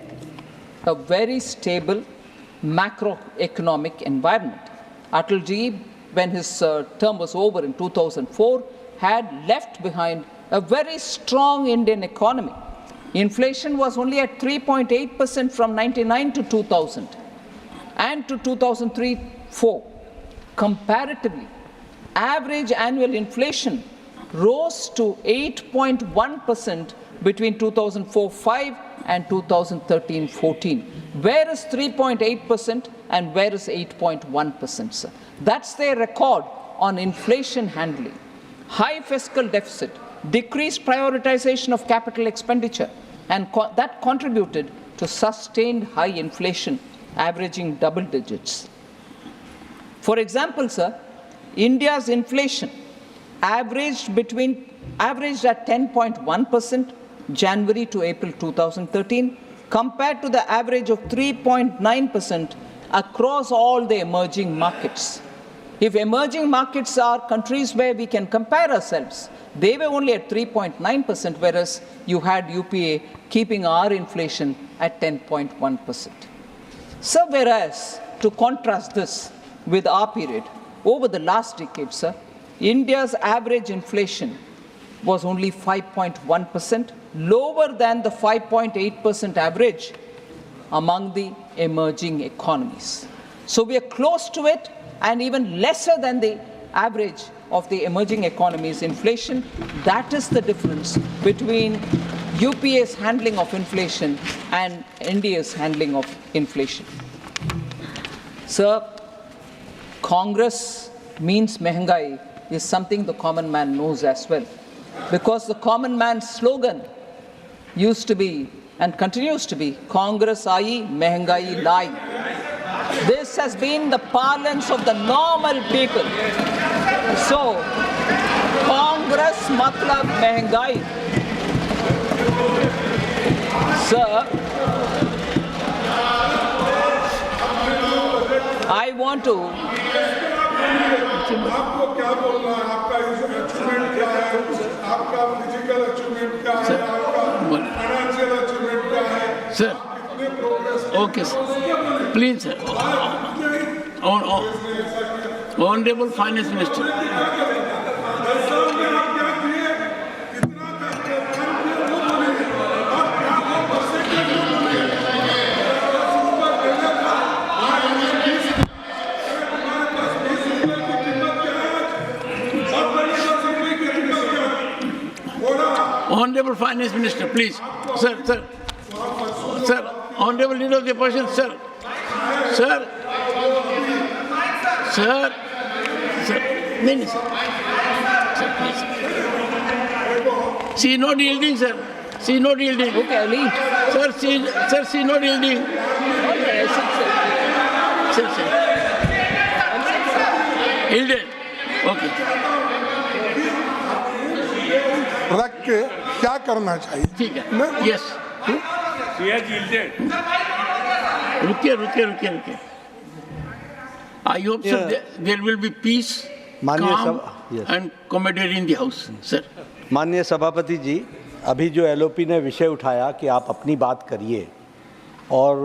S2: a very stable macroeconomic environment. Atalji when his term was over in 2004, had left behind a very strong Indian economy. Inflation was only at 3.8% from 99 to 2000 and to 2003-04. Comparatively, average annual inflation rose to 8.1% between 2004-05 and 2013-14. Where is 3.8% and where is 8.1%, sir? That's their record on inflation handling. High fiscal deficit, decreased prioritization of capital expenditure, and that contributed to sustained high inflation, averaging double digits. For example, sir, India's inflation averaged at 10.1% January to April 2013, compared to the average of 3.9% across all the emerging markets. If emerging markets are countries where we can compare ourselves, they were only at 3.9%, whereas you had UPA keeping our inflation at 10.1%. So, whereas, to contrast this with our period, over the last decade, sir, India's average inflation was only 5.1%, lower than the 5.8% average among the emerging economies. So we are close to it and even lesser than the average of the emerging economies' inflation. That is the difference between UPA's handling of inflation and NDA's handling of inflation. Sir, Congress means mehengai is something the common man knows as well, because the common man's slogan used to be and continues to be Congress aayi, mehengai lai. This has been the parlance of the normal people. So, Congress matlab mehengai. Sir, I want to.
S3: आपको क्या बोलना है? आपका achievement क्या है? आपका physical achievement क्या है? आपका फाइनेंशियल अचीवमेंट क्या है?
S1: Sir,
S3: कितने progress?
S1: okay, sir. Please, sir. Honorable Finance Minister. Honorable Finance Minister, please. Sir. Honorable Leader of the Opposition, sir. No, sir. Sir, please. See, not yielding, sir. See, not yielding.
S2: Okay, I'll leave.
S1: Sir, see, not yielding.
S2: Okay, I sit, sir.
S1: Sir. Yielded. Okay.
S3: रख के क्या करना चाहिए?
S1: ठीक है. Yes. रुकिए. I hope, sir, there will be peace, calm, and camaraderie in the house, sir.
S4: माननीय सभापति जी, अभी जो एलओपी ने विषय उठाया कि आप अपनी बात करिए और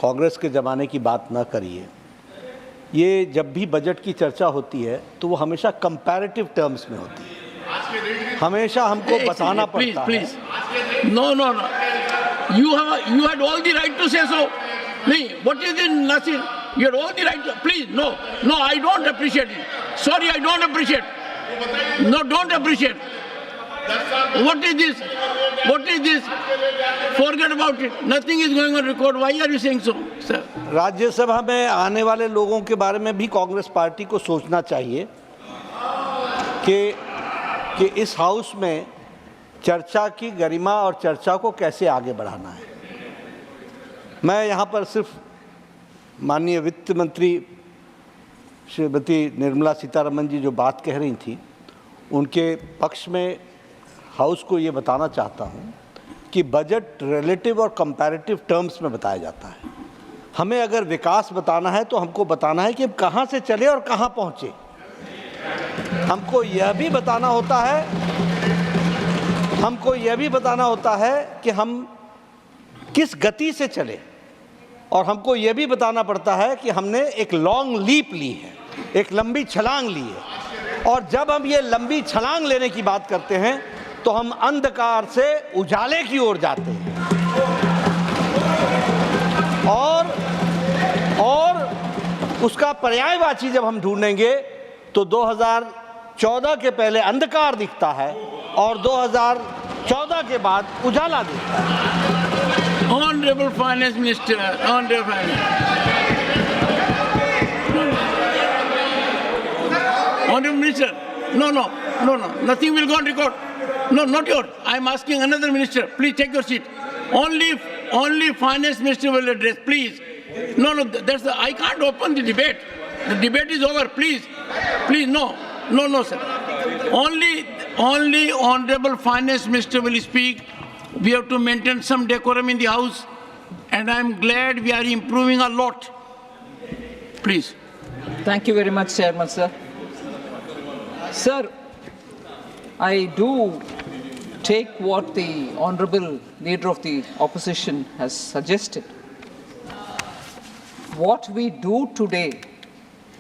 S4: कांग्रेस के ज़माने की बात ना करिए, ये जब भी बजट की चर्चा होती है तो वो हमेशा कंपैरेटिव टर्म्स में होती है, हमेशा हमको बताना पड़ता है.
S1: Please. No. You had all the right to say so. नहीं, what is it, Nasir? You had all the right to. Please, no, I don't appreciate it. Sorry, I don't appreciate. No, don't appreciate. What is this? Forget about it. Nothing is going on record. Why are you saying so, sir?
S4: Rajya Sabha में आने वाले लोगों के बारे में भी Congress party को सोचना चाहिए कि इस हाउस में चर्चा की गरिमा और चर्चा को कैसे आगे बढ़ाना है. मैं यहाँ पर सिर्फ माननीय वित्त मंत्री श्रीमती निर्मला सीतारमन जी जो बात कह रही थी उनके पक्ष में हाउस को ये बताना चाहता हूँ कि बजट रिलेटिव और कंपैरेटिव टर्म्स में बताया जाता है. हमें अगर विकास बताना है तो हमको बताना है कि हम कहाँ से चले और कहाँ पहुँचे. हमको यह भी बताना होता है कि हम किस गति से चले, और हमको यह भी बताना पड़ता है कि हमने एक लॉन्ग लीप ली है. एक लंबी छलांग ली है। और जब हम ये लंबी छलांग लेने की बात करते हैं तो हम अंधकार से उजाले की ओर जाते हैं। और उसका पर्यायवाची जब हम ढूंढेंगे तो 2014 के पहले अंधकार दिखता है और 2014 के बाद उजाला दिखता है।
S1: Honorable Finance Minister, Honorable Minister, no, nothing will go on record. No, not yours. I'm asking another minister. Please take your seat. Only Finance Minister will address, please. No, I can't open the debate. The debate is over, please. Please, no, sir. Only Honorable Finance Minister will speak. We have to maintain some decorum in the House, and I'm glad we are improving a lot. Please.
S2: Thank you very much, Chairman, sir. Sir, I do take what the Honorable Leader of the Opposition has suggested. What we do today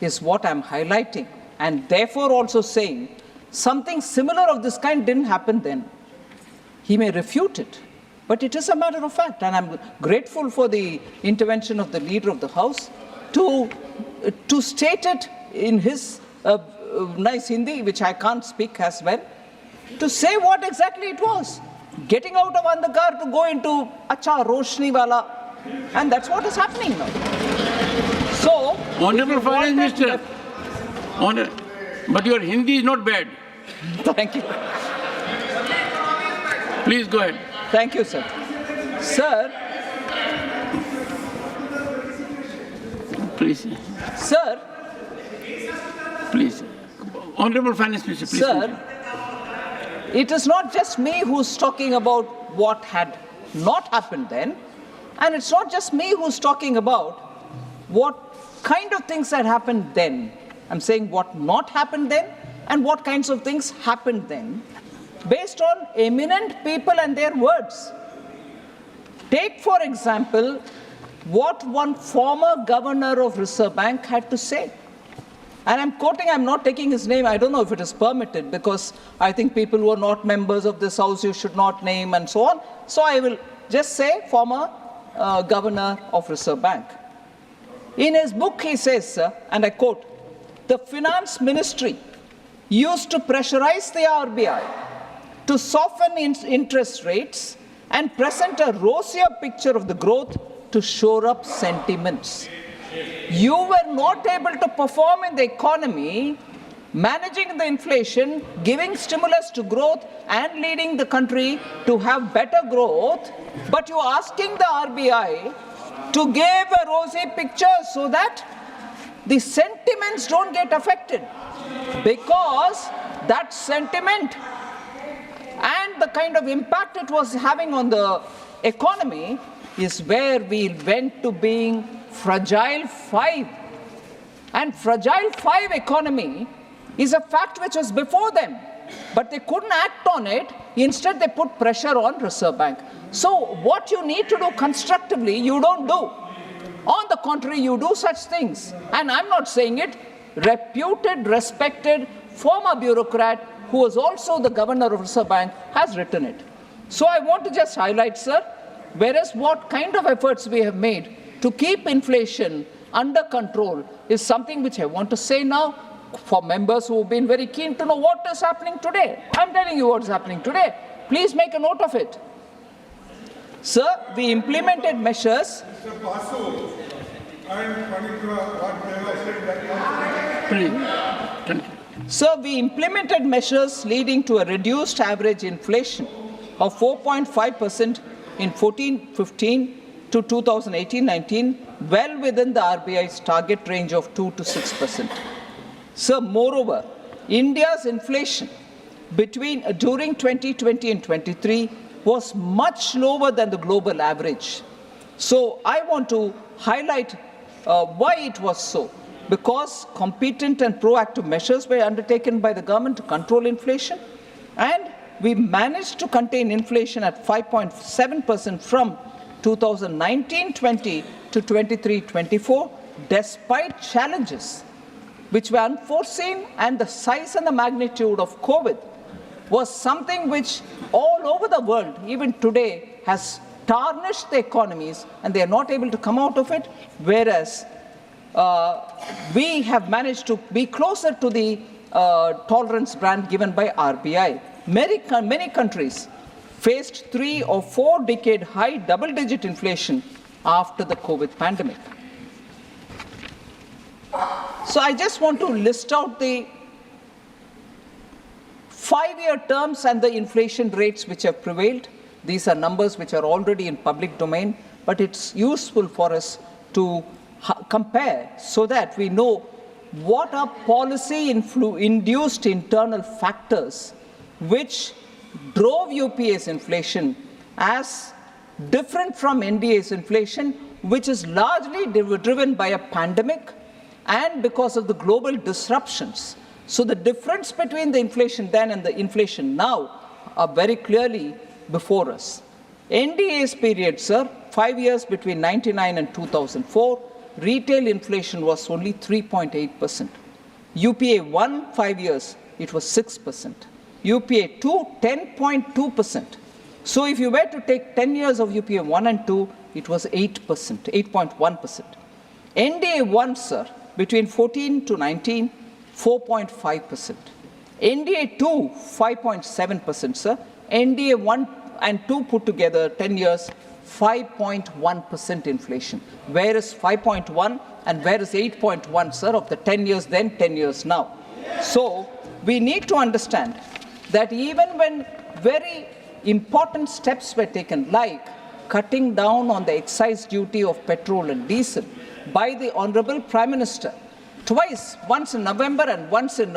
S2: is what I'm highlighting, and therefore also saying something similar of this kind didn't happen then. He may refute it, but it is a matter of fact, and I'm grateful for the intervention of the Leader of the House to state it in his nice Hindi, which I can't speak as well, to say what exactly it was. Getting out of Andhakar to go into Acha Roshni Wala, and that's what is happening now. So,
S1: Honorable Finance Minister, but your Hindi is not bad.
S2: Thank you.
S1: Please go ahead.
S2: Thank you, sir. Sir,
S1: please.
S2: Sir,
S1: please. Honorable Finance Minister, please.
S2: Sir, it is not just me who's talking about what had not happened then, and it's not just me who's talking about what kind of things had happened then. I'm saying what not happened then and what kinds of things happened then, based on eminent people and their words. Take, for example, what one former governor of Reserve Bank had to say. And I'm quoting, I'm not taking his name. I don't know if it is permitted, because I think people who are not members of this House you should not name and so on. So I will just say former governor of Reserve Bank. In his book he says, sir, and I quote, "The finance ministry used to pressurize the RBI to soften interest rates and present a rosier picture of the growth to shore up sentiments. You were not able to perform in the economy, managing the inflation, giving stimulus to growth and leading the country to have better growth, but you're asking the RBI to give a rosy picture so that the sentiments don't get affected, because that sentiment and the kind of impact it was having on the economy is where we went to being fragile 5. And fragile 5 economy is a fact which was before them, but they couldn't act on it. Instead, they put pressure on Reserve Bank. So what you need to do constructively, you don't do. On the contrary, you do such things. And I'm not saying it. Reputed, respected, former bureaucrat who was also the governor of Reserve Bank has written it. So I want to just highlight, sir, whereas what kind of efforts we have made to keep inflation under control is something which I want to say now for members who have been very keen to know what is happening today. I'm telling you what's happening today. Please make a note of it. Sir, we implemented measures.
S3: Mr. Basu, I'm coming to what they have said that.
S1: Please. Thank you.
S2: Sir, we implemented measures leading to a reduced average inflation of 4.5% in 14-15 to 2018-19, well within the RBI's target range of 2 to 6%. Sir, moreover, India's inflation during 2020 and 23 was much lower than the global average. So I want to highlight why it was so. Because competent and proactive measures were undertaken by the government to control inflation, and we managed to contain inflation at 5.7% from 2019-20 to 23-24, despite challenges. which were unforeseen, and the size and the magnitude of COVID was something which all over the world, even today, has tarnished the economies, and they are not able to come out of it, whereas we have managed to be closer to the tolerance band given by RBI. Many countries faced 3 or 4 decade high double-digit inflation after the COVID pandemic. So I just want to list out the 5-year terms and the inflation rates which have prevailed. These are numbers which are already in public domain, but it's useful for us to compare so that we know what are policy-induced internal factors which drove UPA's inflation as different from NDA's inflation, which is largely driven by a pandemic and because of the global disruptions. So the difference between the inflation then and the inflation now are very clearly before us. NDA's period, sir, 5 years between 1999 and 2004, retail inflation was only 3.8%. UPA 1, 5 years, it was 6%. UPA 2, 10.2%. So if you were to take 10 years of UPA 1 and 2, it was 8%, 8.1%. NDA 1, sir, between 14 to 19, 4.5%. NDA 2, 5.7%, sir. NDA 1 and 2 put together, 10 years, 5.1% inflation. Where is 5.1 and where is 8.1, sir, of the 10 years then, 10 years now? So we need to understand that even when very important steps were taken, like cutting down on the excise duty of petrol and diesel by the Honorable Prime Minister, twice, once in November and once in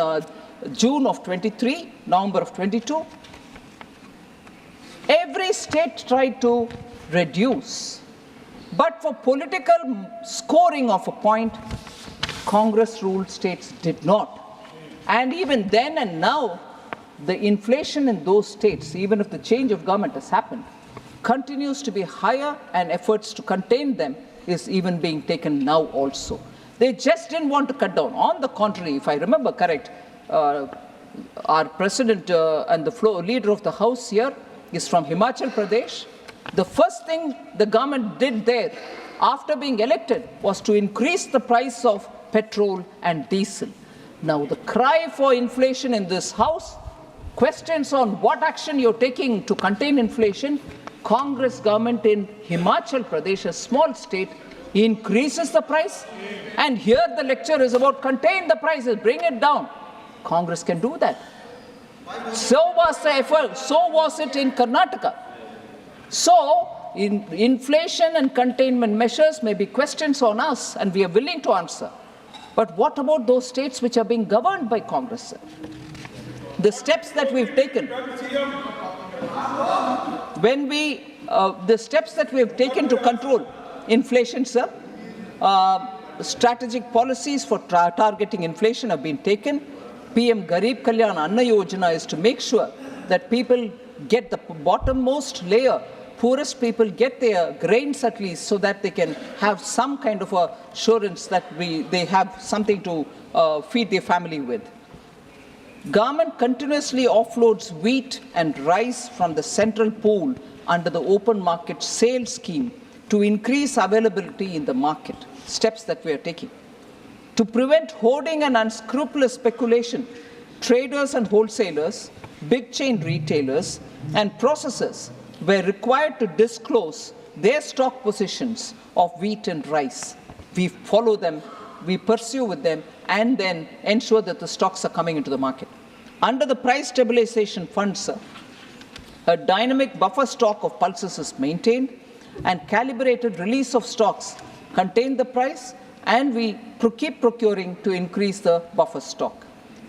S2: June of 23, November of 22, every state tried to reduce. But for political scoring of a point, Congress-ruled states did not. And even then and now, the inflation in those states, even if the change of government has happened, continues to be higher, and efforts to contain them is even being taken now also. They just didn't want to cut down. On the contrary, if I remember correct, our president and the leader of the House here is from Himachal Pradesh. The first thing the government did there after being elected was to increase the price of petrol and diesel. Now the cry for inflation in this House, questions on what action you're taking to contain inflation. Congress government in Himachal Pradesh, a small state, increases the price, and here the lecture is about contain the prices, bring it down. Congress can do that. So was the effort, so was it in Karnataka. So inflation and containment measures may be questions on us, and we are willing to answer. But what about those states which are being governed by Congress, sir? The steps that we've taken, the steps that we have taken to control inflation, sir, strategic policies for targeting inflation have been taken. PM Garib Kalyan Anna Yojana is to make sure that people get the bottommost layer, poorest people get their grains at least, so that they can have some kind of assurance that they have something to feed their family with. Government continuously offloads wheat and rice from the central pool under the open market sale scheme to increase availability in the market, steps that we are taking. To prevent hoarding and unscrupulous speculation, traders and wholesalers, big chain retailers, and processors were required to disclose their stock positions of wheat and rice. We follow them, we pursue with them, and then ensure that the stocks are coming into the market. Under the price stabilization fund, sir, a dynamic buffer stock of pulses is maintained, and calibrated release of stocks contain the price, and we keep procuring to increase the buffer stock.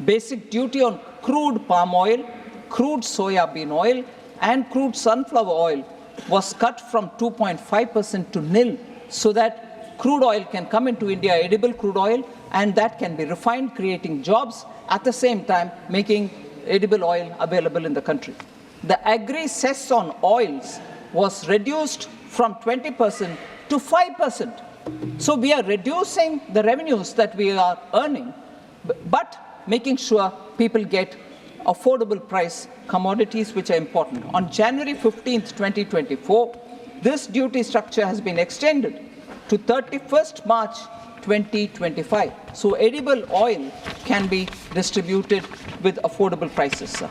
S2: Basic duty on crude palm oil, crude soya bean oil, and crude sunflower oil was cut from 2.5% to nil, so that crude oil can come into India, edible crude oil, and that can be refined, creating jobs, at the same time making edible oil available in the country. The agri-cess on oils was reduced from 20% to 5%. So we are reducing the revenues that we are earning but making sure people get affordable price commodities which are important. On January 15th, 2024, this duty structure has been extended to 31st March 2025. So edible oil can be distributed with affordable prices, sir.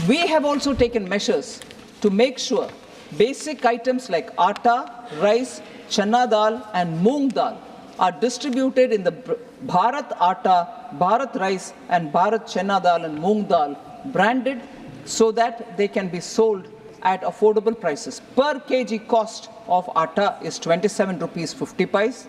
S2: We have also taken measures to make sure basic items like atta, rice, chana dal and moong dal are distributed in the Bharat Atta, Bharat Rice and Bharat Chana Dal and Moong Dal branded so that they can be sold at affordable prices. Per kg cost of atta is 27 rupees 50 paise.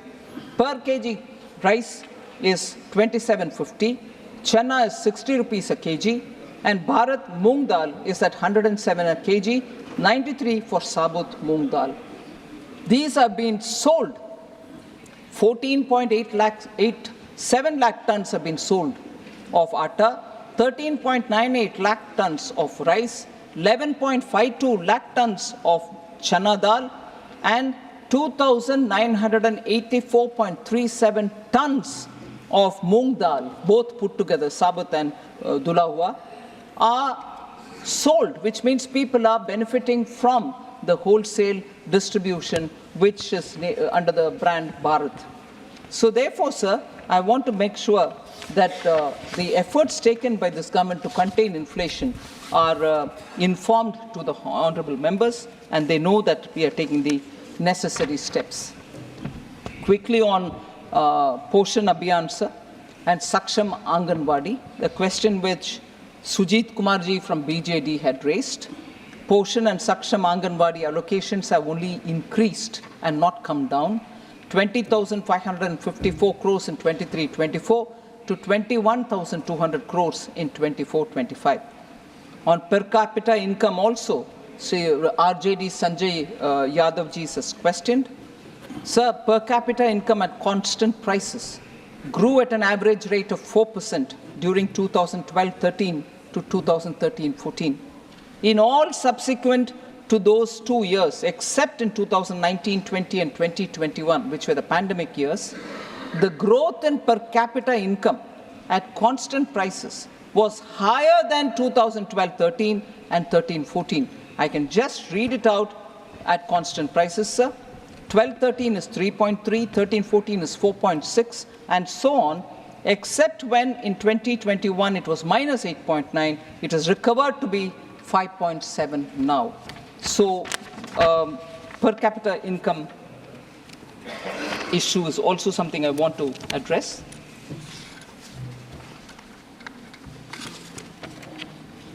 S2: Per kg rice is 27.50. Chana is 60 rupees a kg. And Bharat Moong Dal is at 107 a kg, 93 for Sabut Moong Dal. These are being sold. 14.7 lakh tons have been sold of atta, 13.98 lakh tons of rice, 11.52 lakh tons of chana dal, and 2,984.37 tons of moong dal, both put together, sabut and dhula hua, are sold, which means people are benefiting from the wholesale distribution, which is under the brand Bharat. So therefore, sir, I want to make sure that the efforts taken by this government to contain inflation are informed to the honorable members, and they know that we are taking the necessary steps. Quickly on Poshan Abhiyan, sir, and Saksham Anganwadi, the question which Sujit Kumarji from BJD had raised. Poshan and Saksham Anganwadi allocations have only increased and not come down. 20,554 crores in 23-24 to 21,200 crores in 24-25. On per capita income also, RJD Sanjay Yadavji has questioned. Sir, per capita income at constant prices grew at an average rate of 4% during 2012-13 to 2013-14. In all subsequent to those 2 years, except in 2019-20 and 2021, which were the pandemic years, the growth in per capita income at constant prices was higher than 2012-13 and 13-14. I can just read it out at constant prices, sir. 12-13 is 3.3, 13-14 is 4.6, and so on, except when in 2021 it was minus 8.9, it has recovered to be 5.7 now. So per capita income issue is also something I want to address.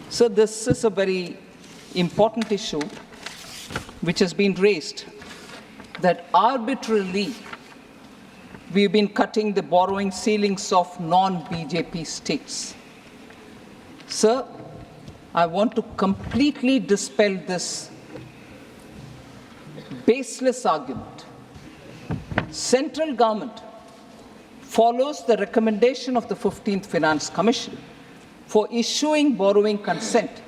S2: So this is a very important issue which has been raised, that arbitrarily we've been cutting the borrowing ceilings of non-BJP states. Sir, I want to completely dispel this baseless argument. Central government follows the recommendation of the 15th Finance Commission for issuing borrowing consent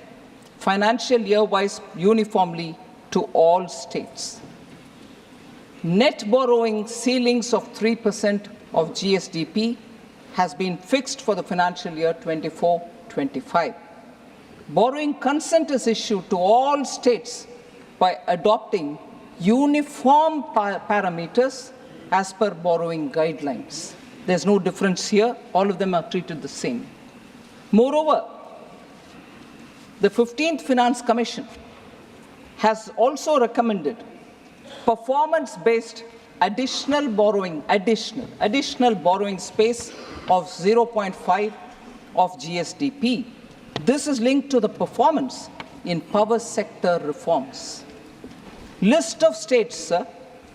S2: financial year-wise uniformly to all states. Net borrowing ceilings of 3% of GSDP has been fixed for the financial year 24-25. Borrowing consent is issued to all states by adopting uniform parameters as per borrowing guidelines. There's no difference here. All of them are treated the same. Moreover, the 15th Finance Commission has also recommended performance-based additional borrowing space of 0.5 of GSDP. This is linked to the performance in power sector reforms. List of states, sir,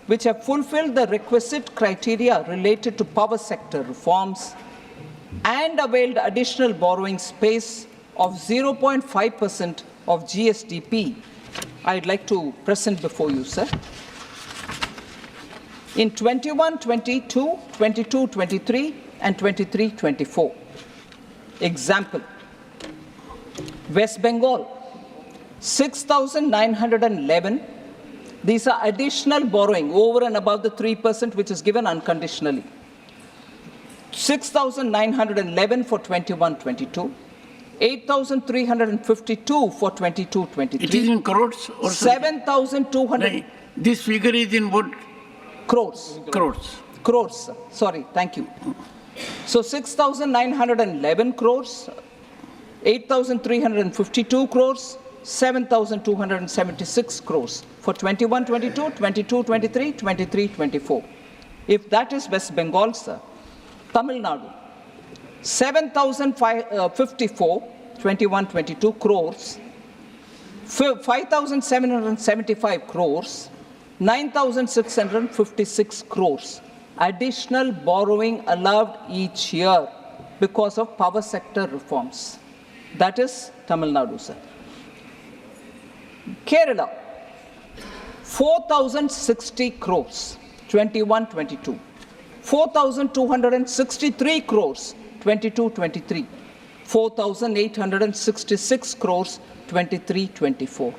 S2: which have fulfilled the requisite criteria related to power sector reforms and availed additional borrowing space of 0.5% of GSDP, I'd like to present before you, sir. In 21-22, 22-23, and 23-24. Example, West Bengal, 6,911. These are additional borrowing over and above the 3% which is given unconditionally. 6,911 for 21-22, 8,352 for 22-23.
S1: It is in crores or
S2: 7,200
S1: something? This figure is in what?
S2: crores.
S1: Crores.
S2: Crores, sir. Sorry, thank you. So 6,911 crores, 8,352 crores, 7,276 crores for 21-22, 22-23, 23-24. If that is West Bengal, sir, Tamil Nadu, 7,054, 21-22 crores, 5,775 crores, 9,656 crores. Additional borrowing allowed each year because of power sector reforms. That is Tamil Nadu, sir. Kerala, 4,060 crores, 21-22. 4,263 crores, 22-23. 4,866 crores, 23-24.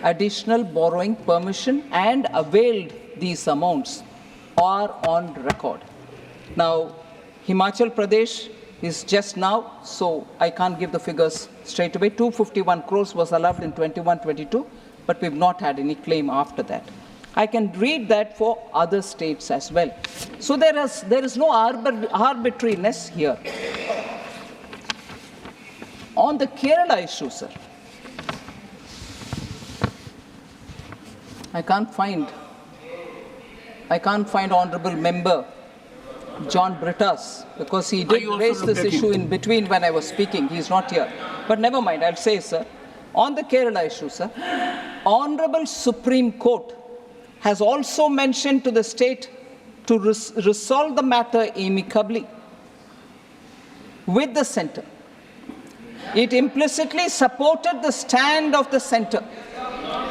S2: Additional borrowing permission and availed these amounts are on record. Now, Himachal Pradesh is just now, so I can't give the figures straight away. 251 crores was allowed in 21-22, but we've not had any claim after that. I can read that for other states as well. So there is no arbitrariness here. On the Kerala issue, sir, I can't find Honorable Member John Brittas because he did raise this issue in between when I was speaking. He's not here. But never mind, I'll say, sir. On the Kerala issue, sir, Honorable Supreme Court has also mentioned to the state to resolve the matter amicably with the centre. It implicitly supported the stand of the centre.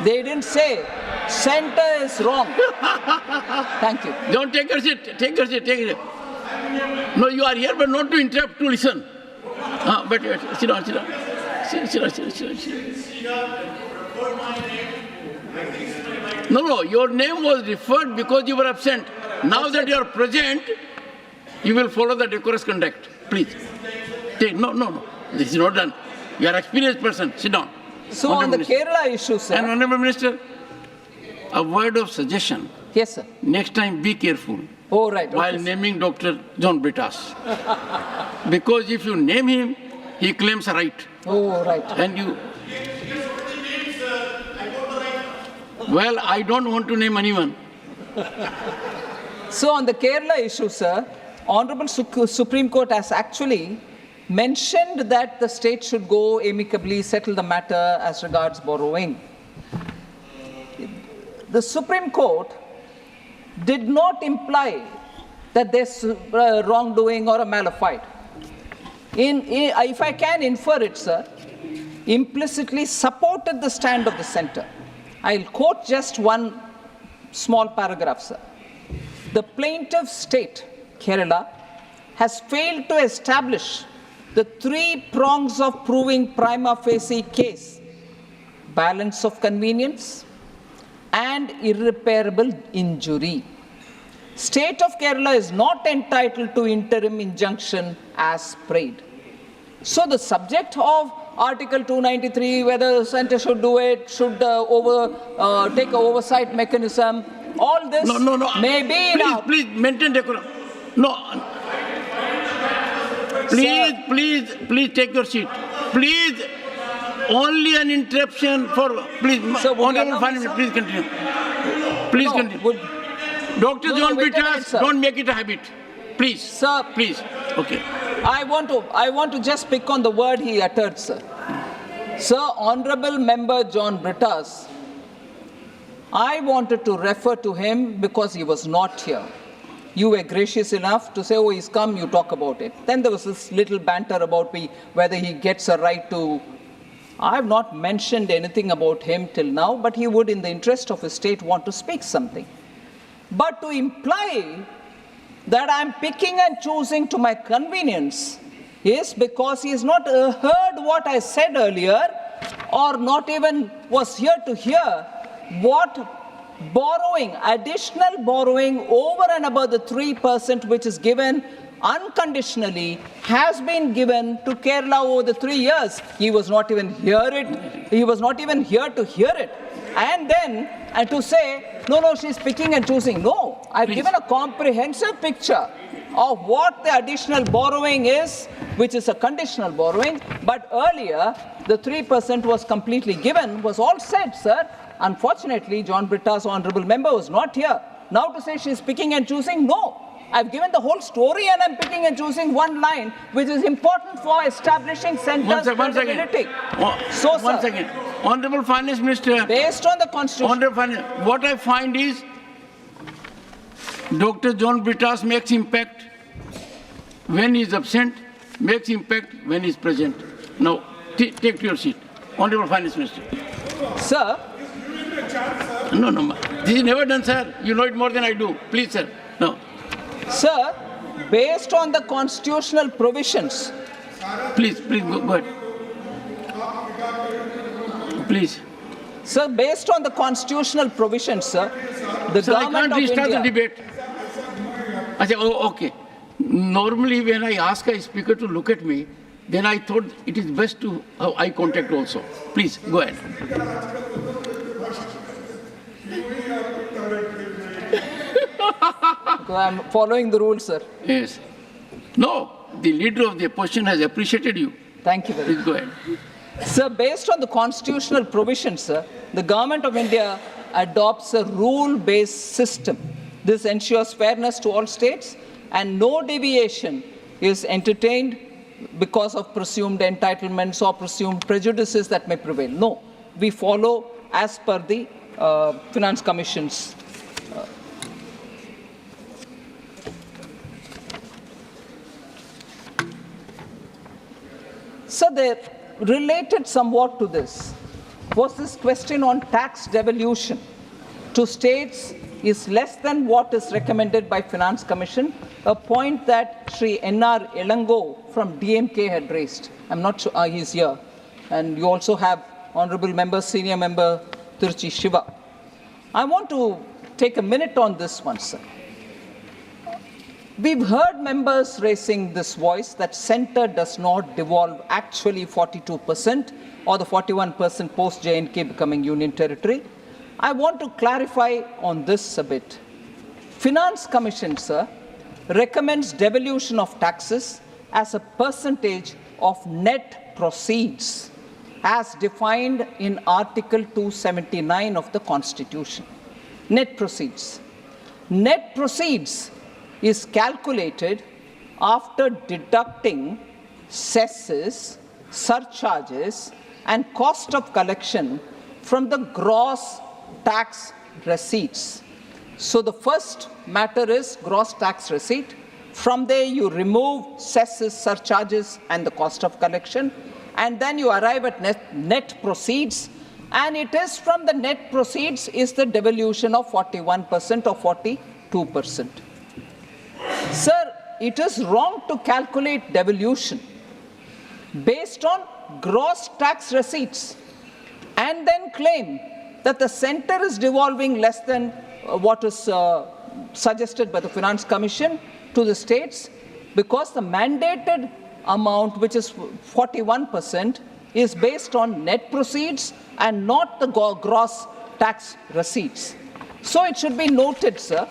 S2: They didn't say centre is wrong. Thank you.
S1: Don't take your seat. Take your seat. Take your seat. No, you are here, but not to interrupt, to listen. But sit down, sit down. Sit down. No, your name was referred because you were absent. Now that you are present, you will follow the decorous conduct. Please. No. This is not done. You are an experienced person. Sit down.
S2: So on the Kerala issue, sir.
S1: And Honorable Minister, a word of suggestion.
S2: Yes, sir.
S1: Next time, be careful.
S2: Oh, right.
S1: While
S2: okay,
S1: naming Dr. John Brittas. Because if you name him, he claims a right.
S2: Oh, right.
S1: And you... Well, I don't want to name anyone.
S2: So on the Kerala issue, sir, Honorable Supreme Court has actually mentioned that the state should go amicably settle the matter as regards borrowing. The Supreme Court did not imply that there's wrongdoing or a malafide. If I can infer it, sir, implicitly supported the stand of the centre. I'll quote just one small paragraph, sir. The plaintiff state, Kerala, has failed to establish the three prongs of proving prima facie case: balance of convenience and irreparable injury. State of Kerala is not entitled to interim injunction as prayed. So the subject of Article 293, whether the centre should do it, should take an oversight mechanism, all this may be enough.
S1: Please maintain decorum. No. Please take your seat. Please, only an interruption for, please, Honorable Finance, please continue. Please continue. Dr. John Brittas, don't make it a habit. Please.
S2: Sir.
S1: Please. Okay.
S2: I want to just pick on the word he uttered, sir. Sir, Honorable Member John Brittas, I wanted to refer to him because he was not here. You were gracious enough to say, oh, he's come, you talk about it. Then there was this little banter about whether he gets a right to... I have not mentioned anything about him till now, but he would, in the interest of his state, want to speak something. But to imply that I'm picking and choosing to my convenience is because he has not heard what I said earlier, or not even was here to hear what borrowing, additional borrowing over and above the 3% which is given unconditionally has been given to Kerala over the 3 years. He was not even here to hear it. And then to say, no, she's picking and choosing. No, I've given a comprehensive picture of what the additional borrowing is, which is a conditional borrowing. But earlier, the 3% was completely given, was all said, sir. Unfortunately, John Britta's honorable member was not here. Now to say she's picking and choosing, no. I've given the whole story and I'm picking and choosing one line, which is important for establishing centers' credibility.
S1: One second. Honorable Finance Minister.
S2: Based on the Constitution.
S1: Honorable Finance, what I find is Dr. John Brittas makes impact when he is absent, makes impact when he is present. Now, take your seat. Honorable Finance Minister.
S2: Sir.
S1: No. This is never done, sir. You know it more than I do. Please, sir. No.
S2: Sir, based on the constitutional provisions.
S1: Please, go ahead. Please.
S2: Sir, based on the constitutional provisions, sir, the government of India...
S1: I can't restart the debate. I say, oh, okay. Normally, when I ask a speaker to look at me, then I thought it is best to have eye contact also. Please, go ahead.
S2: I'm following the rules, sir.
S1: Yes. No, the leader of the opposition has appreciated you.
S2: Thank you very much.
S1: Please go ahead.
S2: Sir, based on the constitutional provisions, sir, the government of India adopts a rule-based system. This ensures fairness to all states and no deviation is entertained because of presumed entitlements or presumed prejudices that may prevail. No, we follow as per the Finance Commission's So they related somewhat to this was this question on tax devolution to states is less than what is recommended by Finance Commission, a point that Sri N.R. Elango from DMK had raised. I'm not sure he's here. And you also have Honorable Member, Senior Member Tiruchi Shiva. I want to take a minute on this one, sir. We've heard members raising this voice that centre does not devolve actually 42% or the 41% post J&K becoming union territory. I want to clarify on this a bit. Finance Commission, sir, recommends devolution of taxes as a percentage of net proceeds as defined in Article 279 of the Constitution. Net proceeds. Net proceeds is calculated after deducting cesses, surcharges, and cost of collection from the gross tax receipts. So the first matter is gross tax receipt. From there you remove cesses, surcharges, and the cost of collection, and then you arrive at net proceeds, and it is from the net proceeds is the devolution of 41% or 42%. Sir, it is wrong to calculate devolution based on gross tax receipts and then claim that the centre is devolving less than what is suggested by the Finance Commission to the states, because the mandated amount, which is 41%, is based on net proceeds and not the gross tax receipts. So it should be noted, sir,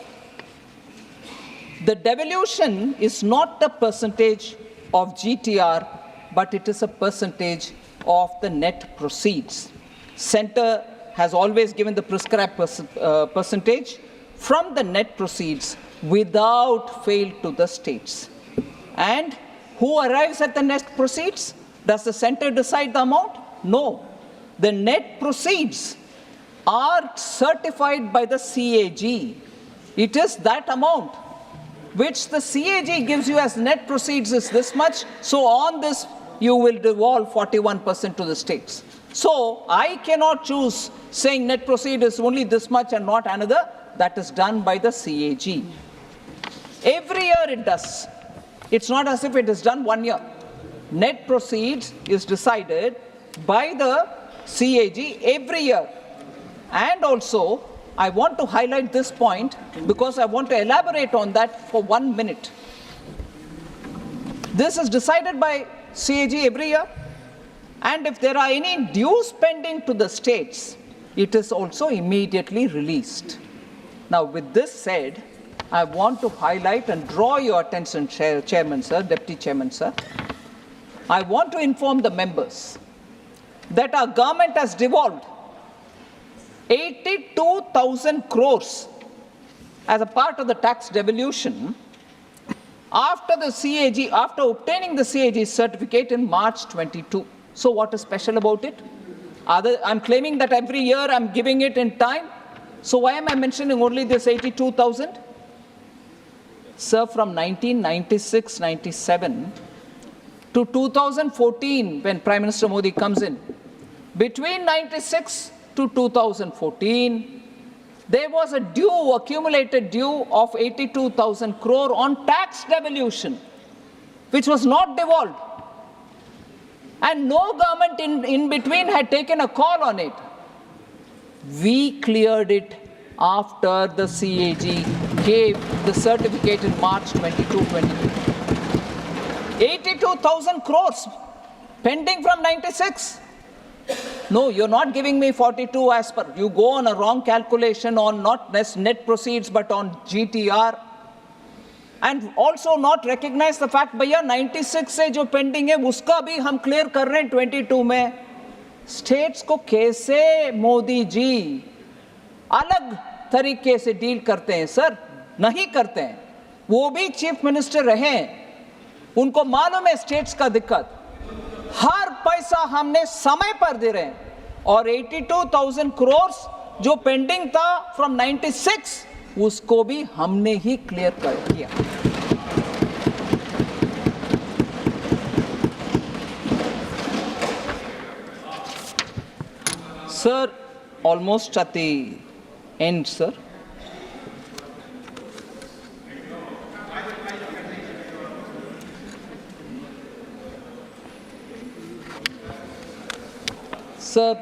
S2: the devolution is not a percentage of GTR, but it is a percentage of the net proceeds. Centre has always given the prescribed percentage from the net proceeds without fail to the states. And who arrives at the net proceeds? Does the centre decide the amount? No. The net proceeds are certified by the CAG. It is that amount which the CAG gives you as net proceeds is this much, so on this you will devolve 41% to the states. So I cannot choose saying net proceed is only this much and not another. That is done by the CAG. Every year it does. It's not as if it is done 1 year. Net proceeds is decided by the CAG every year. And also, I want to highlight this point because I want to elaborate on that for 1 minute. This is decided by CAG every year. And if there are any dues pending to the states, it is also immediately released. Now, with this said, I want to highlight and draw your attention, Chairman, sir, Deputy Chairman, sir. I want to inform the members that our government has devolved 82,000 crores as a part of the tax devolution after obtaining the CAG certificate in March 22. So what is special about it? I'm claiming that every year I'm giving it in time. So why am I mentioning only this 82,000? Sir, from 1996-97 to 2014, when Prime Minister Modi comes in, between 96 to 2014, there was a accumulated due of 82,000 crore on tax devolution, which was not devolved. And no government in between had taken a call on it. We cleared it after the CAG gave the certificate in March 22. 82,000 crores pending from 96. No, you're not giving me 42 as per. You go on a wrong calculation on not net proceeds but on GTR. And also not recognize the fact, भैया 96 से जो pending है, उसका भी हम clear कर रहे हैं 22 में. States को कैसे मोदी जी अलग तरीके से डील करते हैं सर? नहीं करते हैं. वो भी चीफ मिनिस्टर रहे हैं. उनको मालूम है स्टेट्स का दिक्कत. हर पैसा हमने समय पर दे रहे हैं. और 82,000 crores जो पेंडिंग था फ्रॉम 96, उसको भी हमने ही क्लियर कर दिया. Sir, almost at the end, sir. Sir,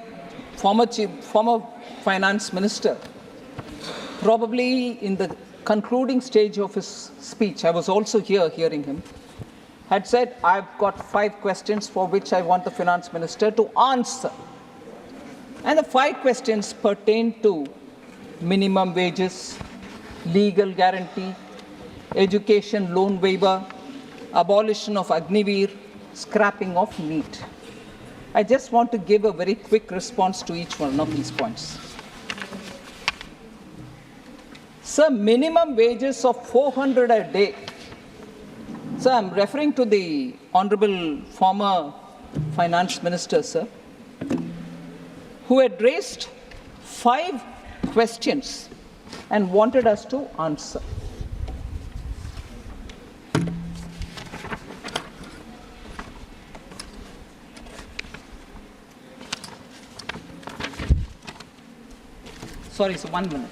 S2: former finance minister, probably in the concluding stage of his speech, I was also here hearing him, had said, I've got 5 questions for which I want the finance minister to answer. And the 5 questions pertain to minimum wages, legal guarantee, education loan waiver, abolition of Agniveer, scrapping of NEET. I just want to give a very quick response to each one of these points. Sir, minimum wages of 400 a day. Sir, I'm referring to the Honorable former Finance Minister, sir, who had raised 5 questions and wanted us to answer. Sorry, sir, 1 minute.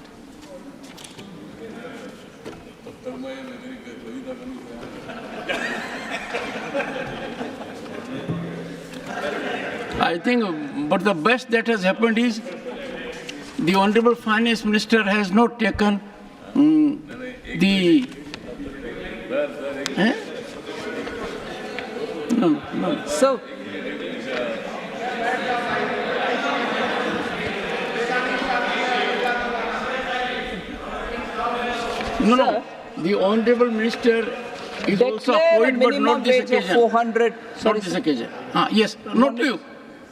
S1: I think, but the best that has happened is the Honorable Finance Minister has not taken the... No.
S2: So,
S1: No. The Honorable Minister is also appointed, but not this occasion.
S2: 400.
S1: Not this occasion. Yes, not you.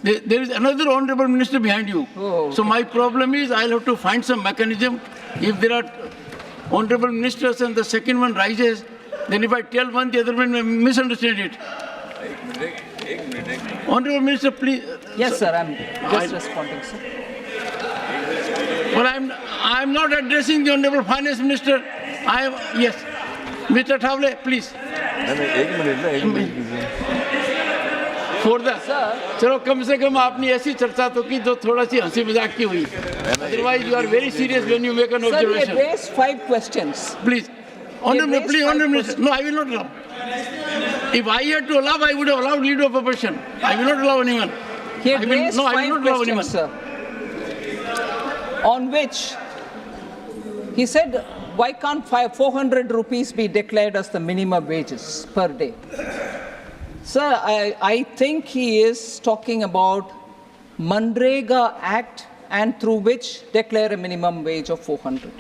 S1: There is another Honorable Minister behind you.
S2: Oh, okay.
S1: So my problem is I'll have to find some mechanism. If there are Honorable Ministers and the second one rises, then if I tell one, the other one may misunderstand it. Honorable Minister, please.
S2: Yes, sir, I'm just responding, sir.
S1: Well, I'm not addressing the Honorable Finance Minister. Yes. Mr. Thavle, please. For the चलो कम से कम आपने ऐसी चर्चा तो की जो थोड़ा सी हंसी मजाक की हुई. Otherwise, you are very serious when you make an observation.
S2: Sir, we raised 5 questions.
S1: Please, Honorable Minister. No, I will not allow. If I had to allow, I would have allowed leader of opposition. I will not allow anyone.
S2: He had raised 5 questions, sir, on which he said, why can't 400 rupees be declared as the minimum wages per day? Sir, I think he is talking about Manrega Act and through which declare a minimum wage of 400.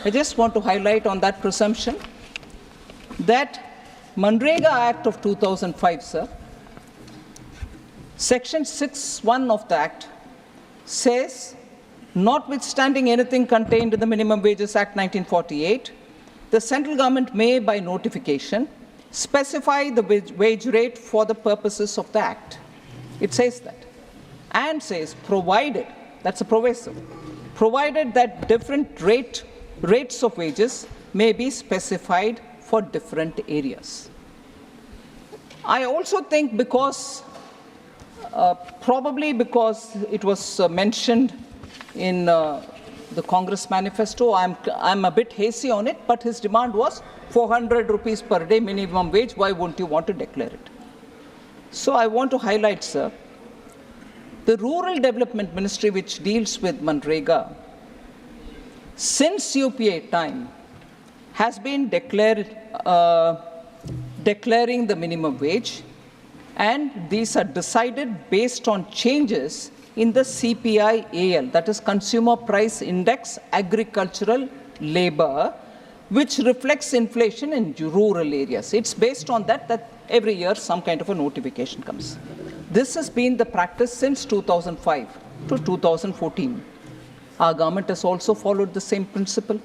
S2: I just want to highlight on that presumption that Manrega Act of 2005, sir, Section 6(1) of the Act says, notwithstanding anything contained in the Minimum Wages Act 1948, the central government may, by notification, specify the wage rate for the purposes of the Act. It says that. And says, provided, that's a proviso, provided that different rates of wages may be specified for different areas. I also think probably because it was mentioned in the Congress manifesto, I'm a bit hazy on it, but his demand was 400 rupees per day minimum wage. Why won't you want to declare it? So I want to highlight, sir, the Rural Development Ministry, which deals with Manrega, since UPA time, has been declaring the minimum wage, and these are decided based on changes in the CPI-AL, that is Consumer Price Index Agricultural Labor, which reflects inflation in rural areas. It's based on that every year some kind of a notification comes. This has been the practice since 2005 to 2014. Our government has also followed the same principle.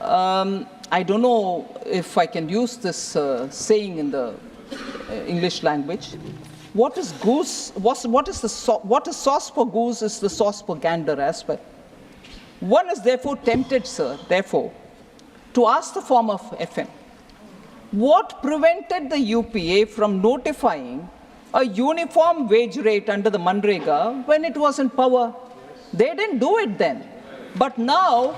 S2: I don't know if I can use this saying in the English language. What is sauce for goose is the sauce for gander as well. One is therefore tempted, sir, to ask the form of FM, what prevented the UPA from notifying a uniform wage rate under the Manrega when it was in power? They didn't do it then. But now,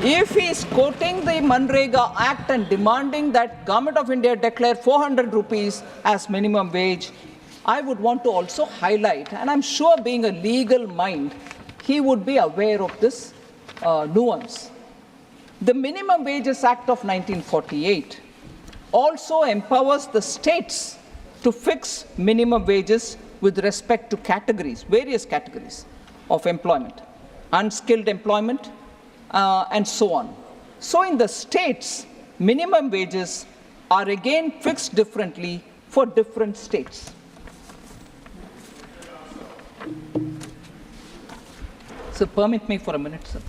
S2: if he is quoting the Manrega Act and demanding that Government of India declare 400 rupees as minimum wage, I would want to also highlight, and I'm sure being a legal mind, he would be aware of this nuance. The Minimum Wages Act of 1948 also empowers the states to fix minimum wages with respect to categories, various categories of employment, unskilled employment, and so on. So in the states, minimum wages are again fixed differently for different states. So permit me for a minute, sir.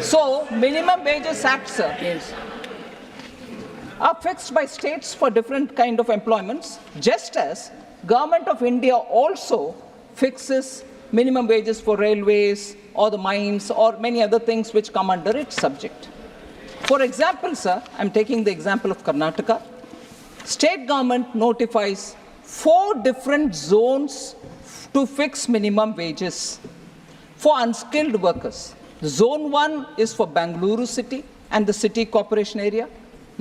S2: So, Minimum Wages Act, sir, are fixed by states for different kind of employments, just as Government of India also fixes minimum wages for railways or the mines or many other things which come under its subject. For example, sir, I'm taking the example of Karnataka. State government notifies 4 different zones to fix minimum wages for unskilled workers. Zone 1 is for Bangalore city and the city corporation area.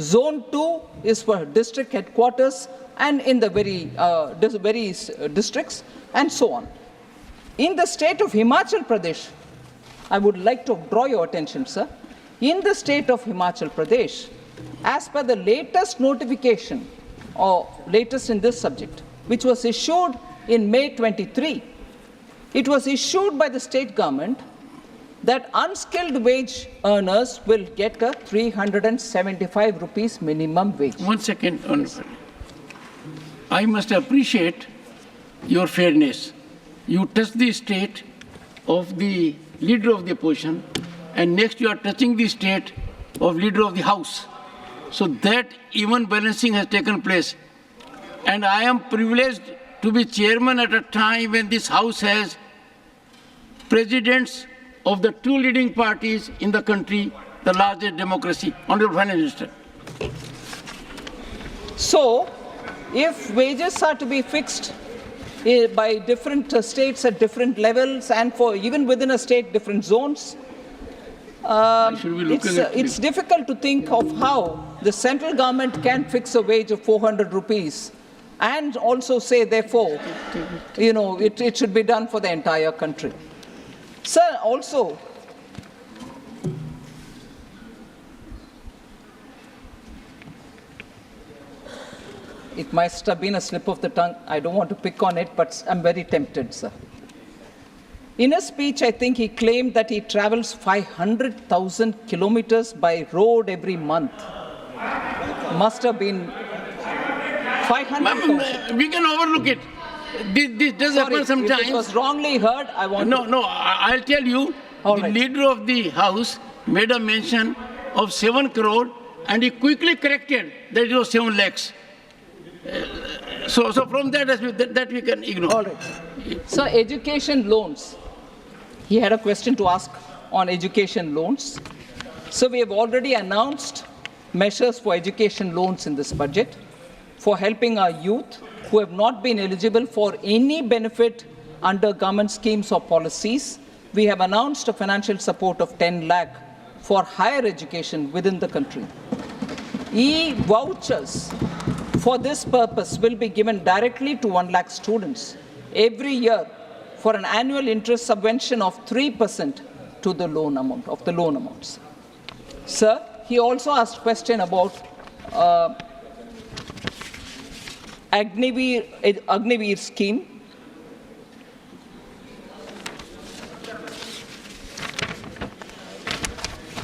S2: Zone 2 is for district headquarters and in the various districts, and so on. In the state of Himachal Pradesh, I would like to draw your attention, sir. In the state of Himachal Pradesh, as per the latest notification, or latest in this subject, which was issued in May 23, it was issued by the state government that unskilled wage earners will get a 375 rupees minimum wage.
S1: 1 second. I must appreciate your fairness. You touch the state of the leader of the opposition, and next you are touching the state of leader of the house. So that even balancing has taken place. And I am privileged to be chairman at a time when this house has presidents of the 2 leading parties in the country, the largest democracy. Honorable Finance Minister.
S2: So, if wages are to be fixed by different states at different levels and for even within a state different zones, it's difficult to think of how the central government can fix a wage of 400 rupees and also say, therefore, it should be done for the entire country. Sir, also, it must have been a slip of the tongue. I don't want to pick on it, but I'm very tempted, sir. In a speech, I think he claimed that he travels 500,000 kilometers by road every month. Must have been 500,000.
S1: We can overlook it. This does happen sometimes.
S2: If it was wrongly heard, I want
S1: I'll tell you.
S2: All
S1: the
S2: right.
S1: leader of the House made a mention of 7 crore and he quickly corrected that it was 7 lakhs. So from that we can ignore.
S2: All right. So education loans. He had a question to ask on education loans. So we have already announced measures for education loans in this budget for helping our youth who have not been eligible for any benefit under government schemes or policies. We have announced a financial support of 10 lakh for higher education within the country. E-vouchers for this purpose will be given directly to 1 lakh students every year for an annual interest subvention of 3% to the loan amount, of the loan amounts. Sir, he also asked a question about Agniveer scheme.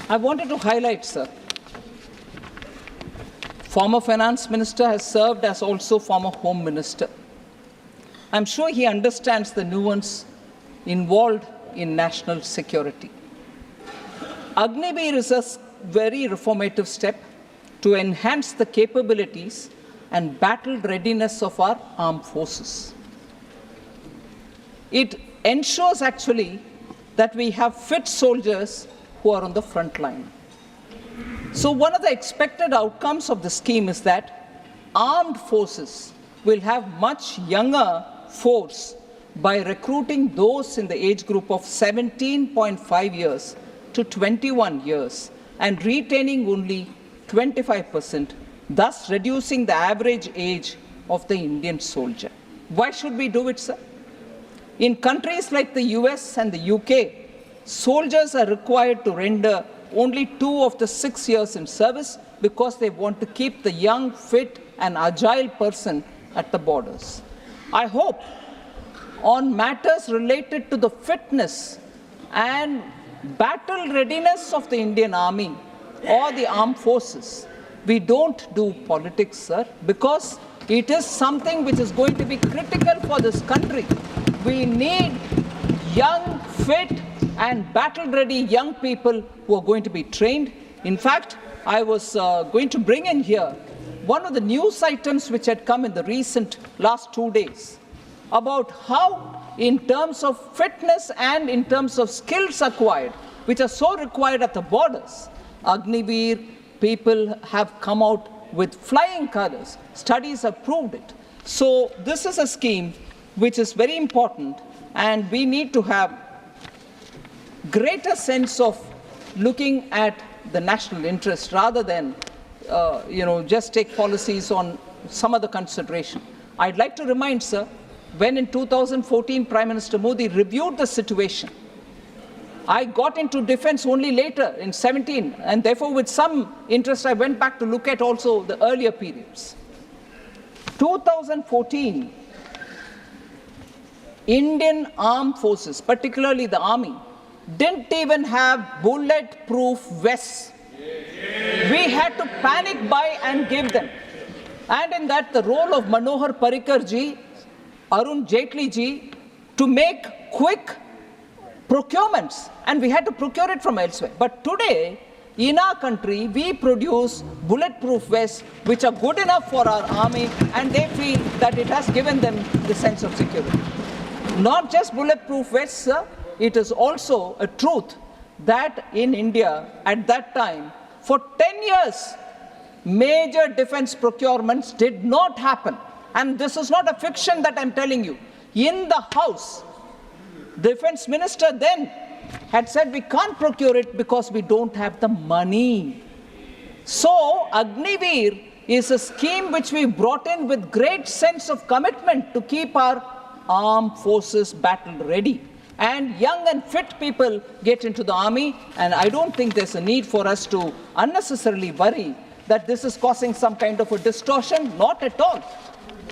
S2: I wanted to highlight, sir, former finance minister has served as also former home minister. I'm sure he understands the nuance involved in national security. Agniveer is a very reformative step to enhance the capabilities and battle readiness of our armed forces. It ensures actually that we have fit soldiers who are on the front line. So one of the expected outcomes of the scheme is that armed forces will have much younger force by recruiting those in the age group of 17.5 years to 21 years and retaining only 25%, thus reducing the average age of the Indian soldier. Why should we do it, sir? In countries like the US and the UK, soldiers are required to render only 2 of the 6 years in service because they want to keep the young, fit, and agile person at the borders. I hope on matters related to the fitness and battle readiness of the Indian Army or the armed forces, we don't do politics, sir, because it is something which is going to be critical for this country. We need young, fit, and battle-ready young people who are going to be trained. In fact, I was going to bring in here one of the news items which had come in the last 2 days about how, in terms of fitness and in terms of skills acquired, which are so required at the borders, Agniveer people have come out with flying colors. Studies have proved it. So this is a scheme which is very important, and we need to have greater sense of looking at the national interest rather than just take policies on some other consideration. I'd like to remind, sir, when in 2014 Prime Minister Modi reviewed the situation, I got into defense only later in 17, and therefore with some interest I went back to look at also the earlier periods. 2014, Indian armed forces, particularly the army, didn't even have bulletproof vests. We had to panic buy and give them. And in that, the role of Manohar Parrikar ji, Arun Jaitley ji, to make quick procurements, and we had to procure it from elsewhere. But today, in our country, we produce bulletproof vests which are good enough for our army, and they feel that it has given them the sense of security. Not just bulletproof vests, sir, it is also a truth that in India at that time, for 10 years, major defense procurements did not happen. And this is not a fiction that I'm telling you. In the House, the defense minister then had said we can't procure it because we don't have the money. So Agniveer is a scheme which we brought in with great sense of commitment to keep our armed forces battle ready. And young and fit people get into the army, and I don't think there's a need for us to unnecessarily worry that this is causing some kind of a distortion. Not at all.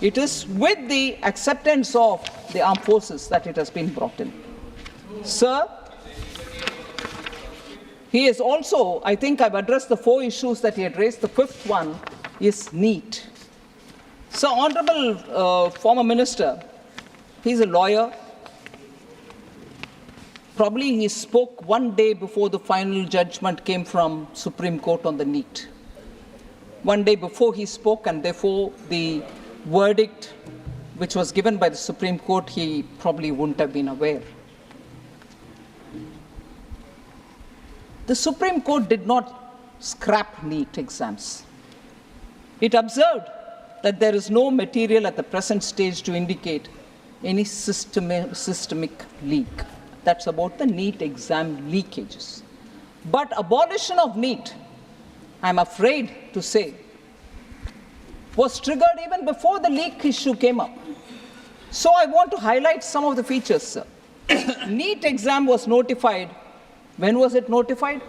S2: It is with the acceptance of the armed forces that it has been brought in. Sir, he is also, I think I've addressed the 4 issues that he had raised. The 5th one is NEET. So, Honorable former Minister, he's a lawyer. Probably he spoke one day before the final judgment came from Supreme Court on the NEET. One day before he spoke, and therefore the verdict which was given by the Supreme Court, he probably wouldn't have been aware. The Supreme Court did not scrap NEET exams. It observed that there is no material at the present stage to indicate any systemic leak. That's about the NEET exam leakages. But abolition of NEET, I'm afraid to say, was triggered even before the leak issue came up. So I want to highlight some of the features, sir. NEET exam was notified. When was it notified?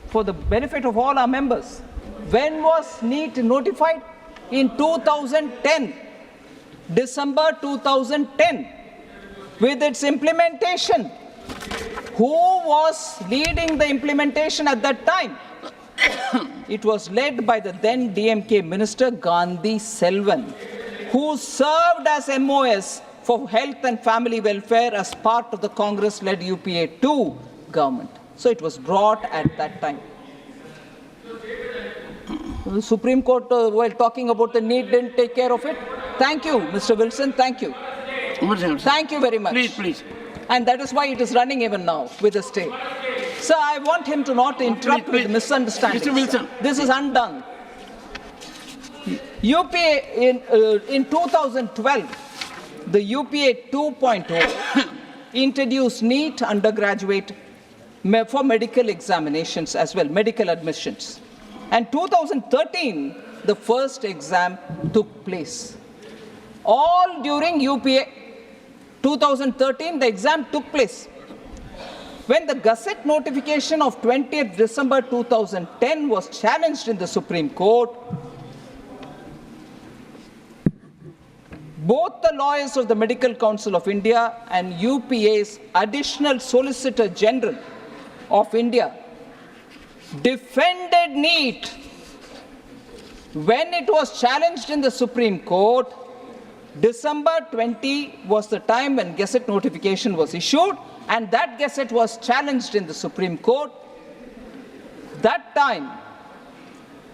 S2: For the benefit of all our members. When was NEET notified? In 2010, December 2010, with its implementation. Who was leading the implementation at that time? It was led by the then DMK Minister Gandhi Selvan, who served as MOS for Health and Family Welfare as part of the Congress-led UPA 2 government. So it was brought at that time. The Supreme Court, while talking about the NEET, didn't take care of it. Thank you, Mr. Wilson. Thank you. Thank you very much.
S1: Please, please.
S2: And that is why it is running even now with the stay. Sir, I want him to not interrupt with misunderstandings.
S1: Mr. Wilson.
S2: This is undone. UPA in 2012, the UPA 2.0 introduced NEET undergraduate for medical examinations as well, medical admissions. And 2013, the first exam took place. All during UPA 2013, the exam took place. When the Gazette notification of 20th December 2010 was challenged in the Supreme Court, both the lawyers of the Medical Council of India and UPA's Additional Solicitor General of India defended NEET. When it was challenged in the Supreme Court, December 20 was the time when Gazette notification was issued, and that Gazette was challenged in the Supreme Court. That time,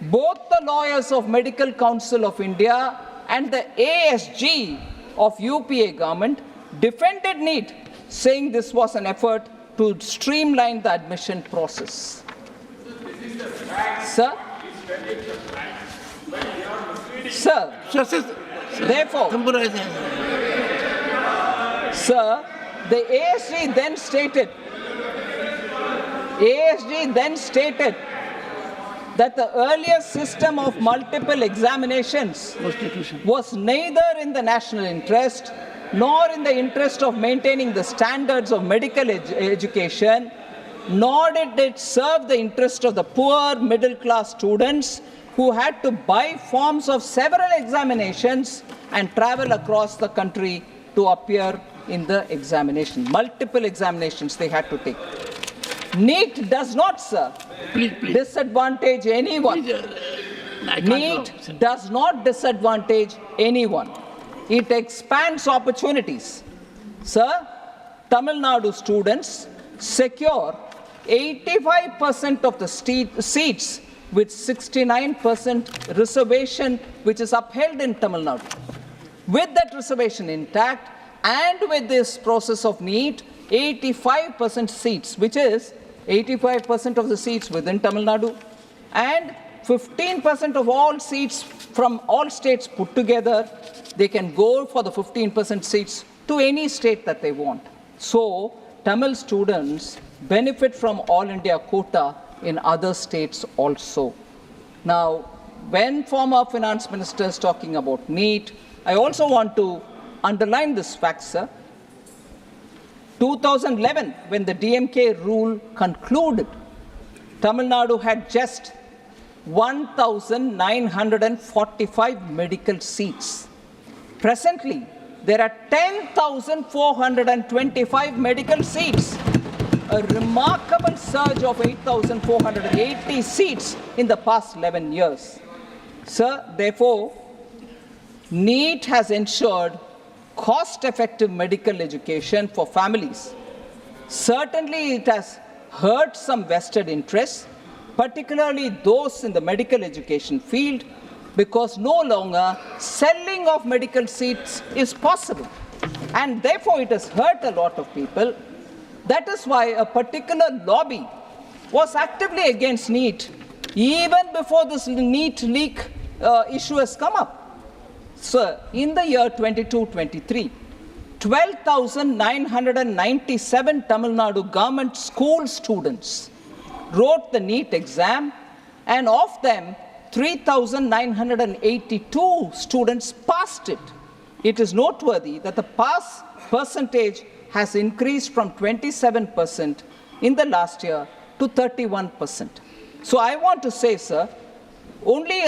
S2: both the lawyers of Medical Council of India and the ASG of UPA government defended NEET, saying this was an effort to streamline the admission process. Sir? Sir, therefore, sir, the ASG then stated that the earlier system of multiple examinations was neither in the national interest nor in the interest of maintaining the standards of medical education, nor did it serve the interest of the poor middle-class students who had to buy forms of several examinations and travel across the country to appear in the examination. Multiple examinations they had to take. NEET does not, sir, disadvantage anyone. NEET does not disadvantage anyone. It expands opportunities. Sir, Tamil Nadu students secure 85% of the seats with 69% reservation, which is upheld in Tamil Nadu. With that reservation intact and with this process of NEET, 85% seats, which is 85% of the seats within Tamil Nadu, and 15% of all seats from all states put together, they can go for the 15% seats to any state that they want. So, Tamil students benefit from All India quota in other states also. Now, when former finance minister is talking about NEET, I also want to underline this fact, sir. 2011, when the DMK rule concluded, Tamil Nadu had just 1,945 medical seats. Presently, there are 10,425 medical seats, a remarkable surge of 8,480 seats in the past 11 years. Sir, therefore, NEET has ensured cost-effective medical education for families. Certainly, it has hurt some vested interests, particularly those in the medical education field, because no longer selling of medical seats is possible. And therefore, it has hurt a lot of people. That is why a particular lobby was actively against NEET, even before this NEET leak issue has come up. Sir, in the year 22-23, 12,997 Tamil Nadu government school students wrote the NEET exam, and of them, 3,982 students passed it. It is noteworthy that the pass percentage has increased from 27% in the last year to 31%. So I want to say, sir, only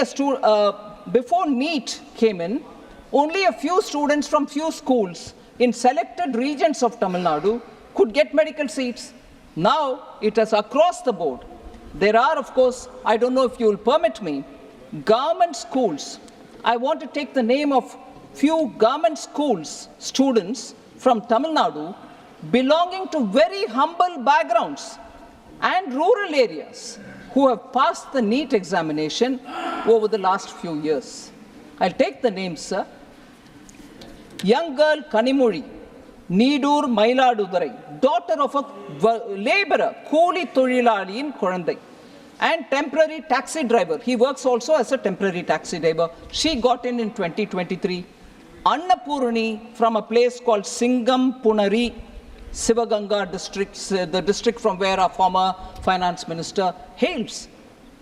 S2: before NEET came in, only a few students from few schools in selected regions of Tamil Nadu could get medical seats. Now it is across the board. There are, of course, I don't know if you will permit me, government schools. I want to take the name of few government schools students from Tamil Nadu belonging to very humble backgrounds and rural areas who have passed the NEET examination over the last few years. I'll take the names, sir. Young girl Kanimuri, Needur Mailadurai, daughter of a laborer, Kooli Tholilali in Korandai, and temporary taxi driver. He works also as a temporary taxi driver. She got in 2023. Annapurani from a place called Singam Punari, Sivaganga district, the district from where our former finance minister hails.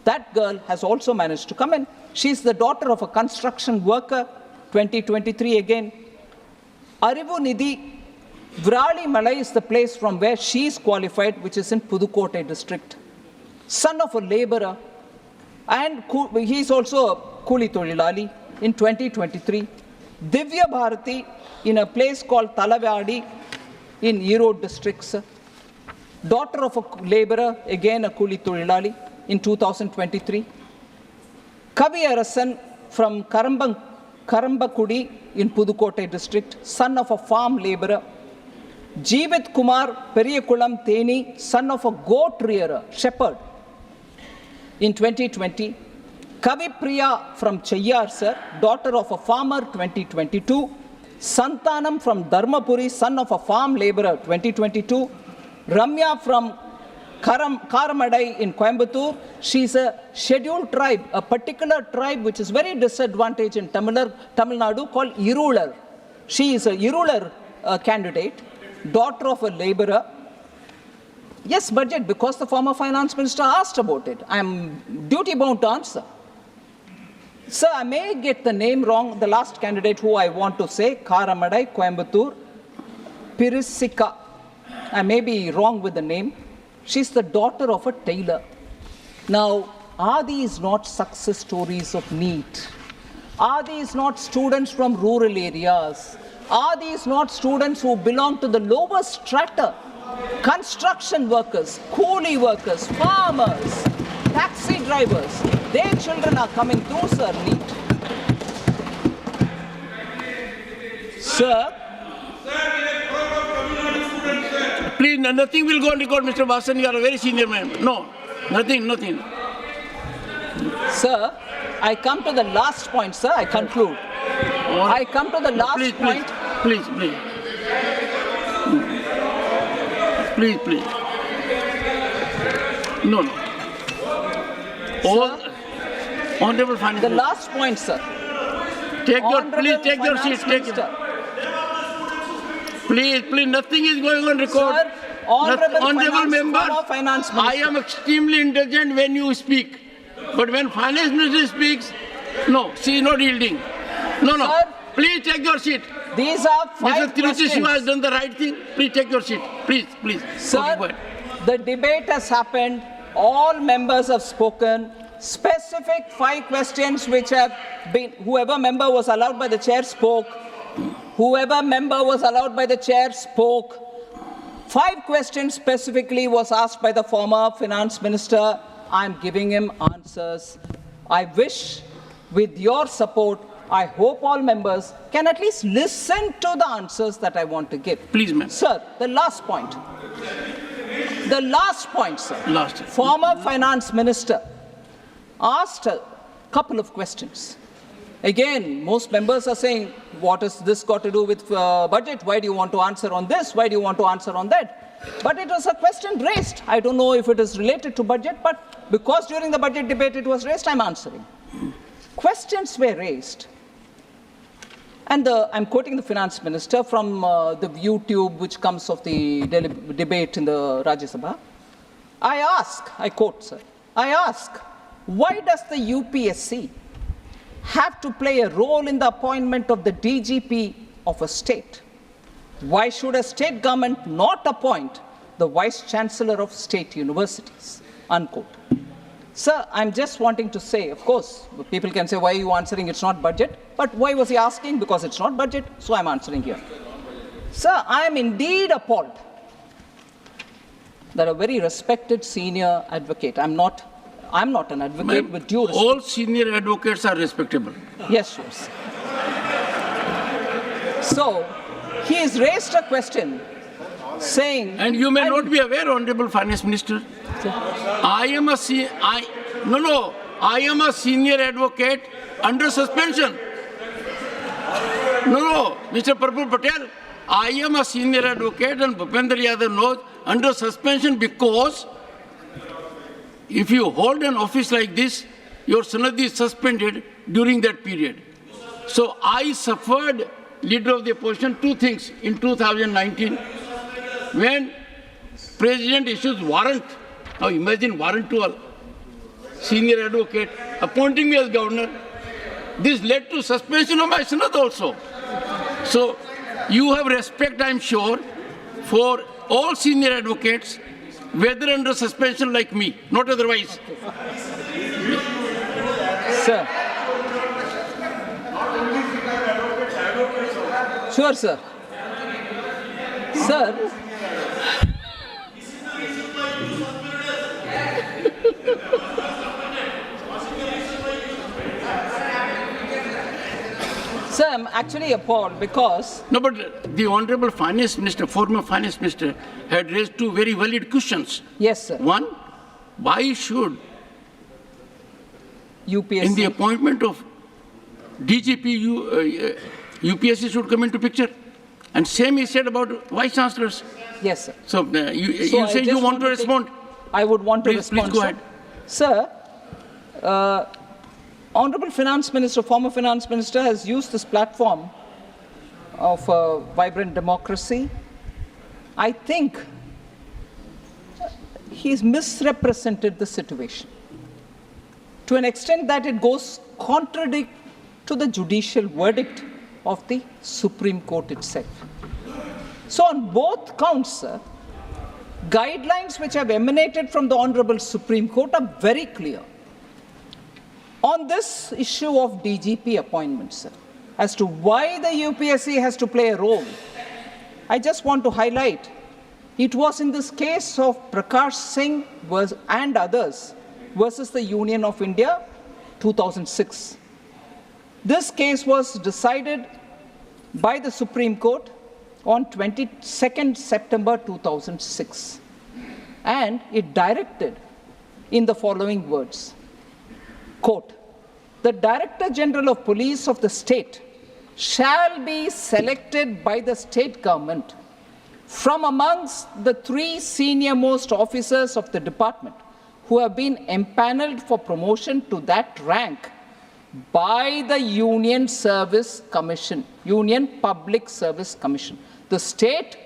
S2: That girl has also managed to come in. She's the daughter of a construction worker, 2023 again. Arivu Nidhi, Vrali Malai is the place from where she is qualified, which is in Pudukkottai district. Son of a laborer, and he is also a Kooli Tholilali in 2023. Divya Bharati in a place called Talavadi in Erode districts. Daughter of a laborer, again a Kooli Tholilali in 2023. Kavi Arasan from Karambakudi in Pudukkottai district, son of a farm laborer. Jeevit Kumar Periyakulam Theni, son of a goat rearer, shepherd, in 2020. Kavi Priya from Chayyar, sir, daughter of a farmer, 2022. Santanam from Dharmapuri, son of a farm laborer, 2022. Ramya from Karamadai in Coimbatore. She's a scheduled tribe, a particular tribe which is very disadvantaged in Tamil Nadu called Irular. She is a Irular candidate, daughter of a laborer. Yes, budget, because the former finance minister asked about it. I'm duty bound to answer. Sir, I may get the name wrong. The last candidate who I want to say, Karamadai, Coimbatore, Pirisika. I may be wrong with the name. She's the daughter of a tailor. Now, are these not success stories of NEET? Are these not students from rural areas? Are these not students who belong to the lower strata? Construction workers, coolie workers, farmers, taxi drivers, their children are coming through, sir, NEET. Sir,
S1: please, nothing will go on record, Mr. Vasan. You are a very senior man. No, nothing.
S2: Sir, I come to the last point, sir. I conclude. I come to the last point.
S1: Please. No. All honorable finance.
S2: The last point, sir.
S1: Please take your seat. Please, nothing is going on record.
S2: Sir, honorable
S1: member,
S2: finance minister.
S1: I am extremely intelligent when you speak. But when finance minister speaks, no, she is not yielding. No.
S2: Sir,
S1: please take your seat.
S2: These are
S1: Mr.
S2: 5
S1: Tiruchi
S2: questions.
S1: Shiva has done the right thing. Please take your seat. Please.
S2: Sir,
S1: Okay, go ahead.
S2: the debate has happened. All members have spoken. Specific 5 questions which have been, whoever member was allowed by the chair spoke. Whoever member was allowed by the chair spoke. 5 questions specifically was asked by the former finance minister. I'm giving him answers. I wish, with your support, I hope all members can at least listen to the answers that I want to give.
S1: Please, ma'am.
S2: Sir, the last point. The last point, sir.
S1: Last.
S2: Former finance minister asked a couple of questions. Again, most members are saying, what has this got to do with budget? Why do you want to answer on this? Why do you want to answer on that? But it was a question raised. I don't know if it is related to budget, but because during the budget debate it was raised, I'm answering. Questions were raised. And I'm quoting the finance minister from the YouTube which comes of the debate in the Rajyasabha. I quote, sir, I ask, why does the UPSC have to play a role in the appointment of the DGP of a state? Why should a state government not appoint the vice chancellor of state universities? Unquote. Sir, I'm just wanting to say, of course, people can say, why are you answering? It's not budget. But why was he asking? Because it's not budget, so I'm answering here. Sir, I am indeed appalled that a very respected senior advocate, I'm not an advocate with due respect.
S1: All senior advocates are respectable.
S2: Yes, sir. So, he has raised a question saying...
S1: And you may not be aware, Honorable Finance Minister, I am a senior advocate under suspension. No, Mr. Prabhu Patel, I am a senior advocate and Bhupendra Yadav knows under suspension because if you hold an office like this, your sanadhi is suspended during that period. So I suffered, leader of the opposition, 2 things in 2019 when President issues warrant. Now imagine warrant to a senior advocate appointing me as governor. This led to suspension of my sanadh also. So you have respect, I'm sure, for all senior advocates, whether under suspension like me, not otherwise.
S2: Sir. Sure, sir. Sir. Sir, I'm actually appalled because...
S1: No, but the Honorable Finance Minister, former Finance Minister, had raised 2 very valid questions.
S2: Yes, sir.
S1: One, why should
S2: UPSC...
S1: in the appointment of DGP, UPSC should come into picture? And same he said about Vice Chancellors.
S2: Yes, sir.
S1: So you say you want to respond?
S2: I would want to respond,
S1: Please go ahead.
S2: Sir, Honorable Finance Minister, former Finance Minister, has used this platform of vibrant democracy. I think he's misrepresented the situation to an extent that it goes contrary to the judicial verdict of the Supreme Court itself. So on both counts, sir, guidelines which have emanated from the Honorable Supreme Court are very clear. On this issue of DGP appointments, sir, as to why the UPSC has to play a role, I just want to highlight, it was in this case of Prakash Singh and others versus the Union of India, 2006. This case was decided by the Supreme Court on 22nd September 2006. And it directed in the following words. Quote, the Director General of Police of the state shall be selected by the state government from amongst the 3 senior-most officers of the department who have been empaneled for promotion to that rank by the Union Public Service Commission. The state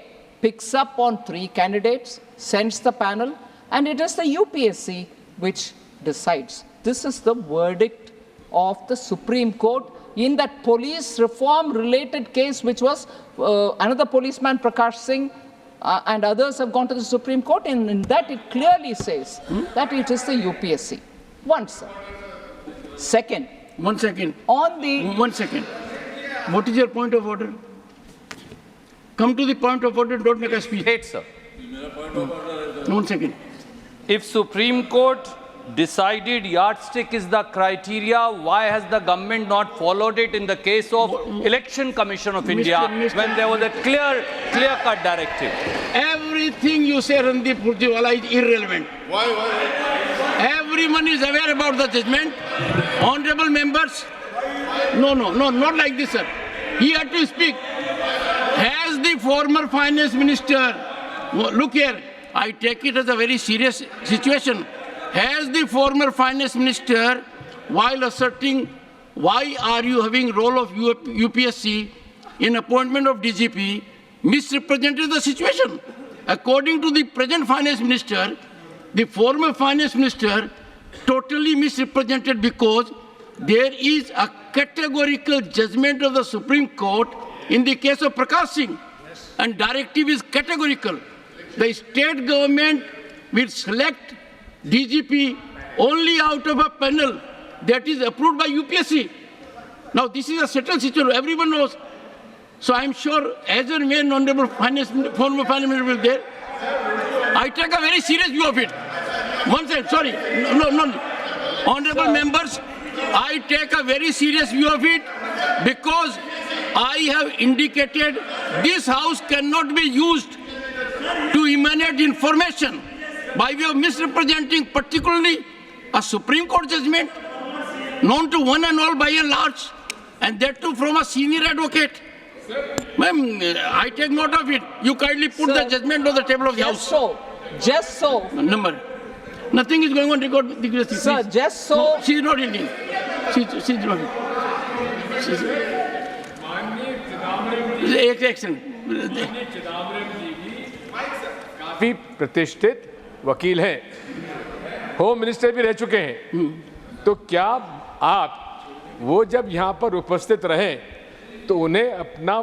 S2: picks up on 3 candidates, sends the panel, and it is the UPSC which decides. This is the verdict of the Supreme Court in that police reform related case, which was another policeman, Prakash Singh, and others have gone to the Supreme Court, and in that it clearly says that it is the UPSC. One, sir. Second.
S1: 1 second.
S2: On the...
S1: 1 second. What is your point of order? Come to the point of order, don't make a speech.
S5: Wait, sir.
S1: 1 second.
S5: If Supreme Court decided yardstick is the criteria, why has the government not followed it in the case of Election Commission of India when there was a clear-cut directive?
S1: Everything you say, Randeep Purjiwala, is irrelevant.
S3: Why?
S1: Everyone is aware about the judgment. Honorable members, no, not like this, sir. He had to speak. Has the former finance minister, look here, I take it as a very serious situation. Has the former finance minister, while asserting why are you having role of UPSC in appointment of DGP, misrepresented the situation? According to the present finance minister, the former finance minister totally misrepresented because there is a categorical judgment of the Supreme Court in the case of Prakash Singh, and directive is categorical. The state government will select DGP only out of a panel that is approved by UPSC. Now, this is a settled situation, everyone knows. So I am sure, as and when Honorable former Finance Minister will there, I take a very serious view of it. One second, sorry. No. Honorable members, I take a very serious view of it because I have indicated this House cannot be used to emanate information by way of misrepresenting particularly a Supreme Court judgment known to one and all by and large, and that too from a senior advocate. Ma'am, I take note of it. You kindly put the judgment on the table of the House.
S2: Just so.
S1: Number. Nothing is going on record.
S2: Sir, just so.
S1: No, she is not Indian. She's not. Excellent.
S6: काफी प्रतिष्ठित वकील हैं, home minister भी रह चुके हैं, तो क्या आप वो जब यहाँ पर उपस्थित रहे तो उन्हें अपना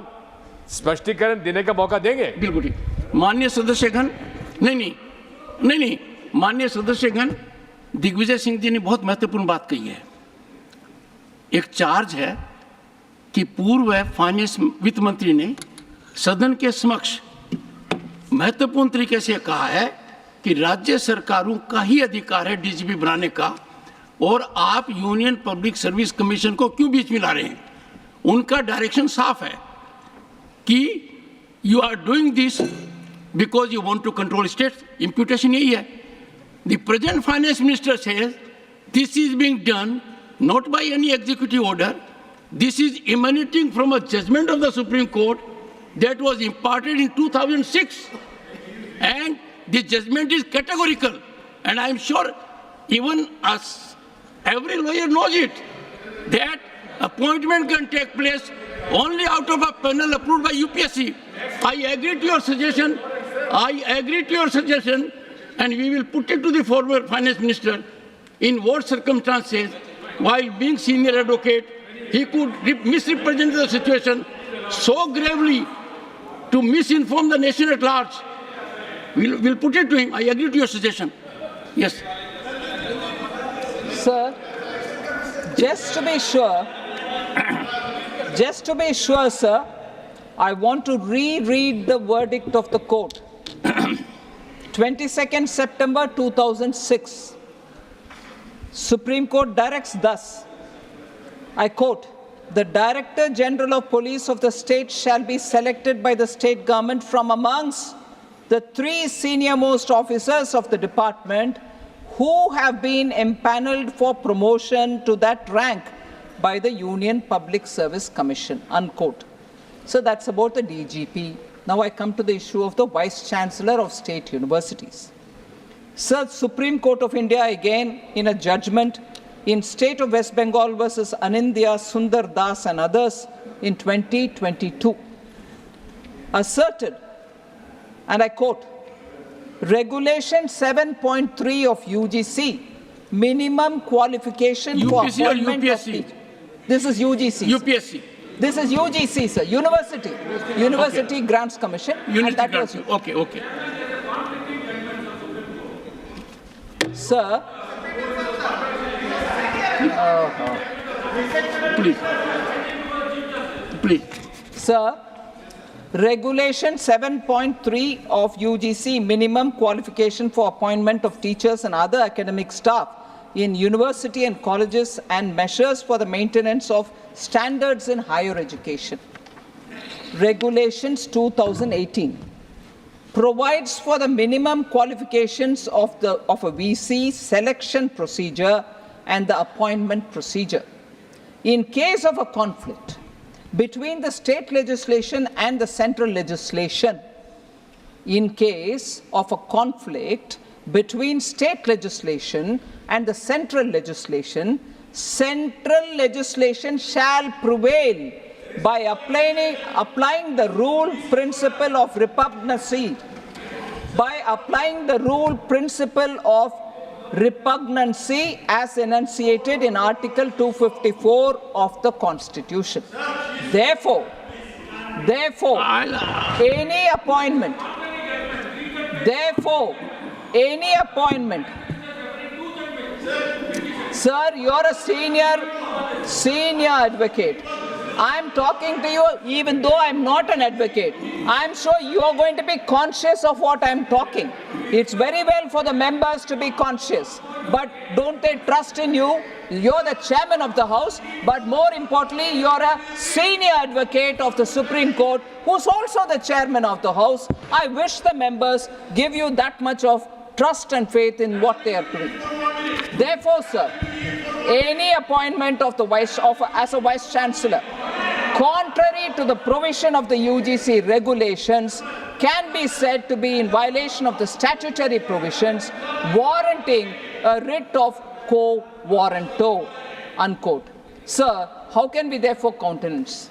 S6: स्पष्टीकरण देने का मौका देंगे?
S1: बिल्कुल ठीक। माननीय सदस्यगण, नहीं, माननीय सदस्यगण, दिग्विजय सिंह जी ने बहुत महत्वपूर्ण बात कही है। एक चार्ज है कि पूर्व फाइनेंस वित्त मंत्री ने सदन के समक्ष महत्वपूर्ण तरीके से कहा है कि राज्य सरकारों का ही अधिकार है डीजीपी बनाने का, और आप यूनियन पब्लिक सर्विस कमीशन को क्यों बीच में ला रहे हैं? उनका डायरेक्शन साफ है कि you are doing this because you want to control states. Imputation यही है। The present finance minister says this is being done not by any executive order, this is emanating from a judgment of the Supreme Court that was imparted in 2006, and the judgment is categorical, and I am sure even us, every lawyer knows it, that appointment can take place only out of a panel approved by UPSC. I agree to your suggestion, and we will put it to the former finance minister in what circumstances, while being senior advocate, he could misrepresent the situation so gravely to misinform the nation at large. We'll put it to him. I agree to your suggestion. Yes.
S2: Sir, just to be sure, sir, I want to reread the verdict of the court. 22nd September 2006. Supreme Court directs thus, I quote, "The Director General of Police of the state shall be selected by the state government from amongst the 3 senior-most officers of the department who have been empaneled for promotion to that rank by the Union Public Service Commission," unquote. So that's about the DGP. Now I come to the issue of the Vice Chancellor of State Universities. Sir, Supreme Court of India again in a judgment in State of West Bengal versus Anindya, Sundar Das and others in 2022 asserted, and I quote, "Regulation 7.3 of UGC minimum qualification for
S1: UPSC or
S2: appointment of
S1: UPSC?
S2: teachers. This is UGC. Sir.
S1: UPSC.
S2: This is UGC, sir. University Grants Commission.
S1: Unity
S2: and that
S1: grants.
S2: was,
S1: Okay, okay.
S2: sir.
S1: Please. Please.
S2: Sir, Regulation 7.3 of UGC, minimum qualification for appointment of teachers and other academic staff in university and colleges and measures for the maintenance of standards in higher education. Regulations 2018 provides for the minimum qualifications of a VC selection procedure and the appointment procedure. In case of a conflict between the state legislation and the central legislation, in case of a conflict between state legislation and the central legislation shall prevail by applying the rule principle of repugnancy. By applying the rule principle of repugnancy as enunciated in Article 254 of the Constitution. Therefore, any appointment, sir, you're a senior advocate. I'm talking to you even though I'm not an advocate. I'm sure you're going to be conscious of what I'm talking. It's very well for the members to be conscious, but don't they trust in you? You're the chairman of the House, but more importantly, you're a senior advocate of the Supreme Court, who's also the chairman of the House. I wish the members give you that much of trust and faith in what they are doing. Therefore, sir, any appointment of as a Vice Chancellor, contrary to the provision of the UGC regulations, can be said to be in violation of the statutory provisions warranting a writ of quo warranto, unquote. Sir, how can we therefore countenance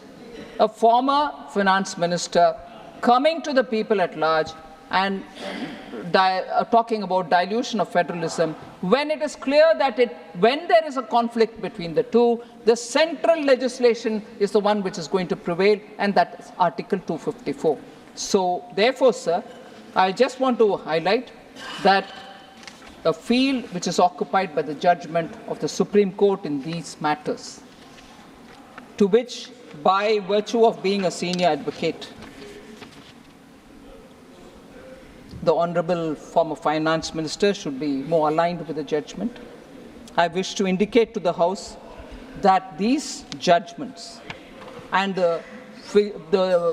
S2: a former finance minister coming to the people at large and talking about dilution of federalism, when it is clear that when there is a conflict between the two, the central legislation is the one which is going to prevail, and that is Article 254. So, therefore, sir, I just want to highlight that a field which is occupied by the judgment of the Supreme Court in these matters, to which, by virtue of being a senior advocate, the Honourable former Finance Minister should be more aligned with the judgment. I wish to indicate to the House that these judgments and the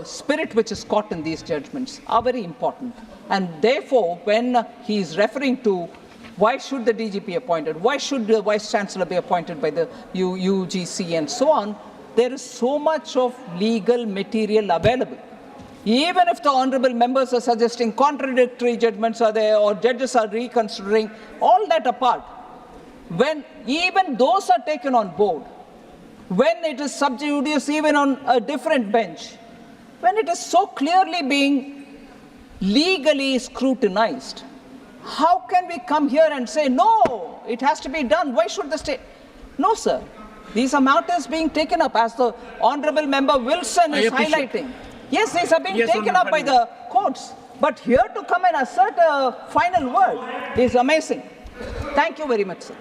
S2: spirit which is caught in these judgments are very important. And therefore, when he is referring to why should the DG be appointed, why should the Vice Chancellor be appointed by the UGC and so on, there is so much of legal material available. Even if the honourable members are suggesting contradictory judgments are there or judges are reconsidering, all that apart, when even those are taken on board, when it is sub judice even on a different bench, when it is so clearly being legally scrutinized, how can we come here and say, no, it has to be done, why should the state? No, sir. These are matters being taken up, as the Honourable Member Wilson is highlighting. Yes, these are being taken up by the courts. But here to come and assert a final word is amazing. Thank you very much, sir.